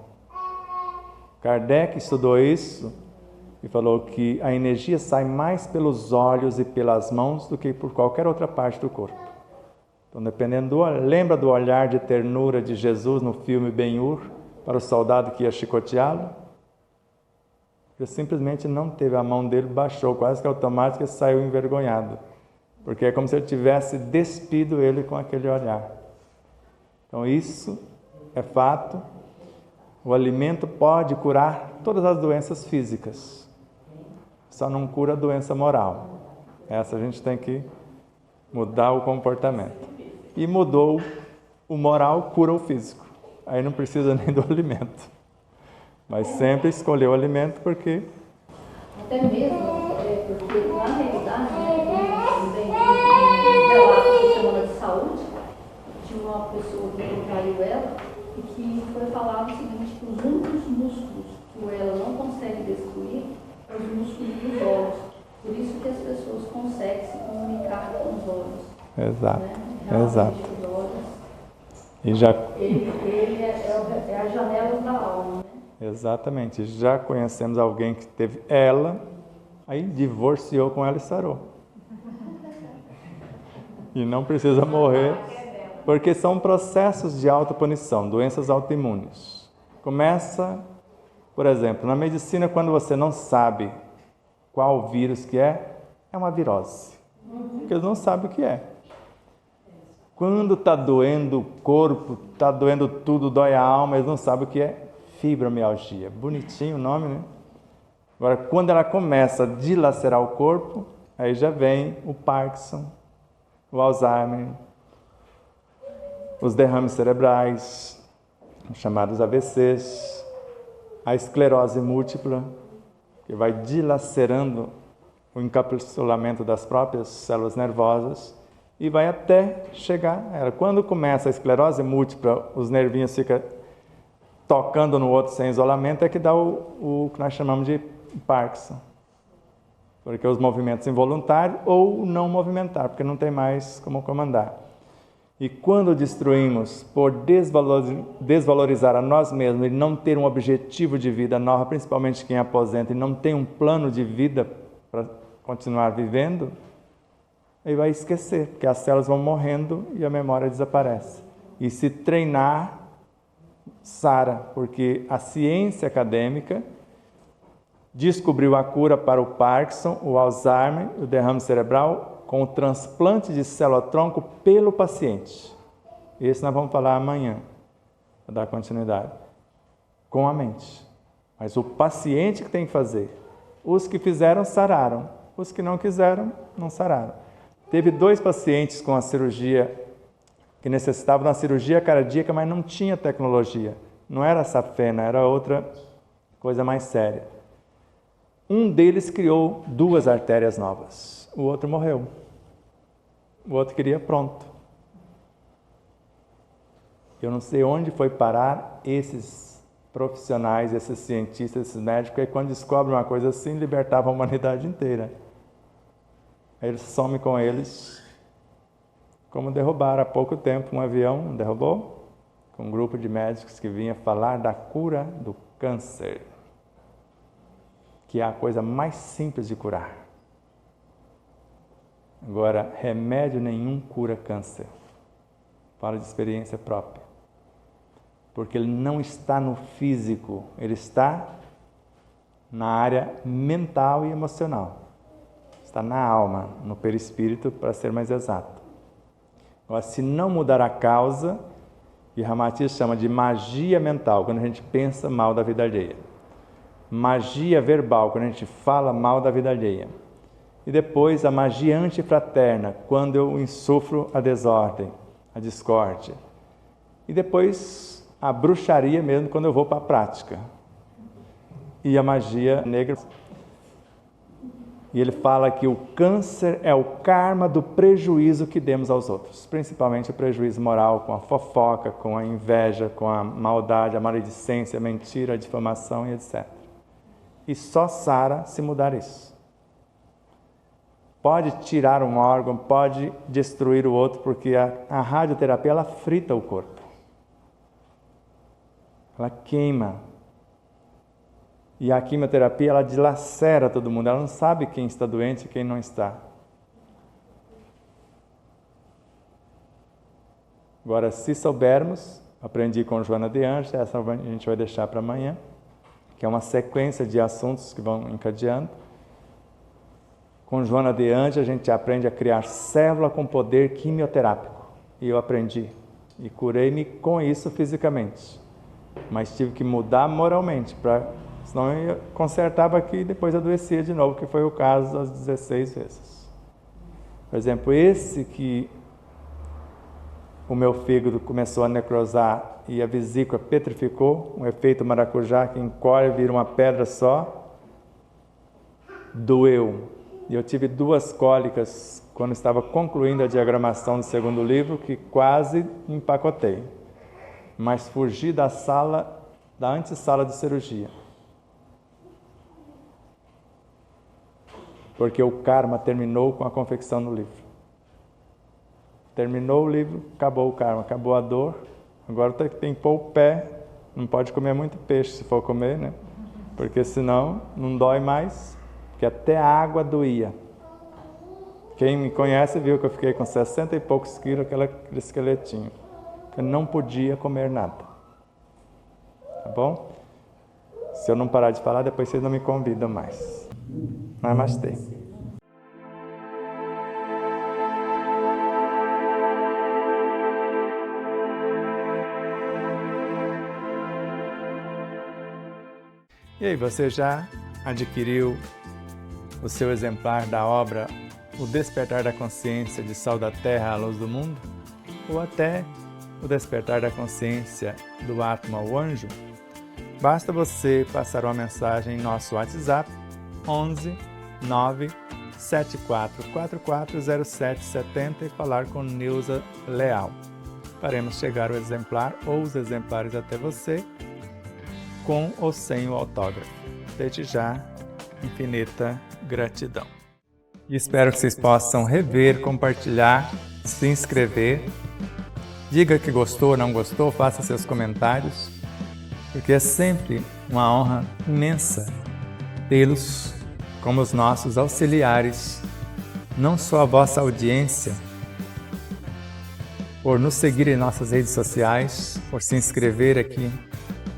Kardec estudou isso e falou que a energia sai mais pelos olhos e pelas mãos do que por qualquer outra parte do corpo. Então, lembra do olhar de ternura de Jesus no filme Ben-Hur? Para o soldado que ia chicoteá-lo, ele simplesmente não teve, a mão dele baixou quase que automática e saiu envergonhado, porque é como se ele tivesse despido ele com aquele olhar. Então isso é fato. O alimento pode curar todas as doenças físicas. só não cura a doença moral. Essa a gente tem que mudar o comportamento. E mudou o moral, cura o físico. Aí não precisa nem do alimento. Mas sempre escolher o alimento porque... Até mesmo, porque na realidade, também relato da Semana de Saúde, tinha uma pessoa que contraiu ela e que foi falado o seguinte, que os únicos músculos que ela não consegue destruir são os músculos dos olhos. Por isso que as pessoas conseguem se comunicar com os olhos. Exato, Né? exato. Os olhos, E já... ele é a janela da alma, né? Exatamente. Já conhecemos alguém que teve ela, aí divorciou com ela e sarou. E não precisa morrer, porque são processos de autopunição, doenças autoimunes. Começa, por exemplo, na medicina, quando você não sabe qual vírus que é uma virose. Porque eles não sabem o que é. Quando está doendo o corpo, está doendo tudo, dói a alma, eles não sabem o que é fibromialgia. Bonitinho o nome, né? Agora, quando ela começa a dilacerar o corpo, aí já vem o Parkinson, o Alzheimer, os derrames cerebrais, os chamados AVCs, a esclerose múltipla, que vai dilacerando o encapsulamento das próprias células nervosas e vai até chegar a ela. Quando começa a esclerose múltipla, os nervinhos ficam tocando no outro sem isolamento, é que dá o que nós chamamos de Parkinson. Porque os movimentos involuntários ou não movimentar, porque não tem mais como comandar. E quando destruímos por desvalorizar a nós mesmos e não ter um objetivo de vida nova, principalmente quem aposenta e não tem um plano de vida para continuar vivendo, aí vai esquecer, porque as células vão morrendo e a memória desaparece. E se treinar, sara, porque a ciência acadêmica descobriu a cura para o Parkinson, o Alzheimer, o derrame cerebral, com o transplante de célula-tronco pelo paciente. Esse nós vamos falar amanhã, para dar continuidade. Com a mente. Mas o paciente que tem que fazer. Os que fizeram, sararam. Os que não quiseram, não sararam. Teve 2 pacientes com a cirurgia, que necessitavam de uma cirurgia cardíaca, mas não tinha tecnologia. Não era safena, era outra coisa mais séria. Um deles criou 2 artérias novas. O outro morreu. O outro queria pronto. Eu não sei onde foi parar esses profissionais, esses cientistas, esses médicos, e quando descobrem uma coisa assim, libertavam a humanidade inteira. Aí eles somem com eles, como derrubaram há pouco tempo um avião, não derrubou? Com um grupo de médicos que vinha falar da cura do câncer, que é a coisa mais simples de curar. Agora, remédio nenhum cura câncer. Falo de experiência própria. Porque ele não está no físico, ele está na área mental e emocional. Está na alma, no perispírito, para ser mais exato. Agora, se não mudar a causa, e Ramatiz chama de magia mental, quando a gente pensa mal da vida alheia. Magia verbal, quando a gente fala mal da vida alheia. E depois a magia antifraterna, quando eu insuflo a desordem, a discórdia. E depois a bruxaria mesmo, quando eu vou para a prática. E a magia negra. E ele fala que o câncer é o karma do prejuízo que demos aos outros. Principalmente o prejuízo moral, com a fofoca, com a inveja, com a maldade, a maledicência, a mentira, a difamação e etc. E só sara se mudar isso. Pode tirar um órgão, pode destruir o outro, porque a radioterapia, ela frita o corpo. Ela queima. E a quimioterapia, ela dilacera todo mundo. Ela não sabe quem está doente e quem não está. Agora, se soubermos, aprendi com Joana de Anjos, essa a gente vai deixar para amanhã, que é uma sequência de assuntos que vão encadeando. Com Joana de Anjos, a gente aprende a criar célula com poder quimioterápico. E eu aprendi. E curei-me com isso fisicamente. Mas tive que mudar moralmente para Senão eu consertava aqui e depois adoecia de novo, que foi o caso das 16 vezes. Por exemplo, esse que o meu fígado começou a necrosar e a vesícula petrificou, um efeito maracujá que encolhe e vira uma pedra só, doeu. E eu tive 2 cólicas quando estava concluindo a diagramação do 2º livro, que quase empacotei. Mas fugi da antessala de cirurgia. Porque o karma terminou com a confecção do livro. Terminou o livro, acabou o karma, acabou a dor. Agora tem que pôr o pé, não pode comer muito peixe se for comer, né? Porque senão não dói mais, porque até a água doía. Quem me conhece viu que eu fiquei com 60 e poucos quilos, aquele esqueletinho. Eu não podia comer nada. Tá bom? Se eu não parar de falar, depois vocês não me convidam mais. Namastê. E aí, você já adquiriu o seu exemplar da obra O Despertar da Consciência de Sal da Terra à Luz do Mundo? Ou até O Despertar da Consciência do Atma, o Anjo? Basta você passar uma mensagem em nosso WhatsApp 11 9 74440770 e falar com Nilza Leal. Faremos chegar o exemplar ou os exemplares até você, com ou sem o autógrafo. Desde já, infinita gratidão. E espero que vocês possam rever, compartilhar, se inscrever. Diga que gostou ou não gostou, faça seus comentários, porque é sempre uma honra imensa tê-los como os nossos auxiliares, não só a vossa audiência, por nos seguir em nossas redes sociais, por se inscrever aqui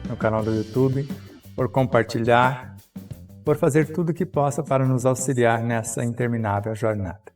no canal do YouTube, por compartilhar, por fazer tudo o que possa para nos auxiliar nessa interminável jornada.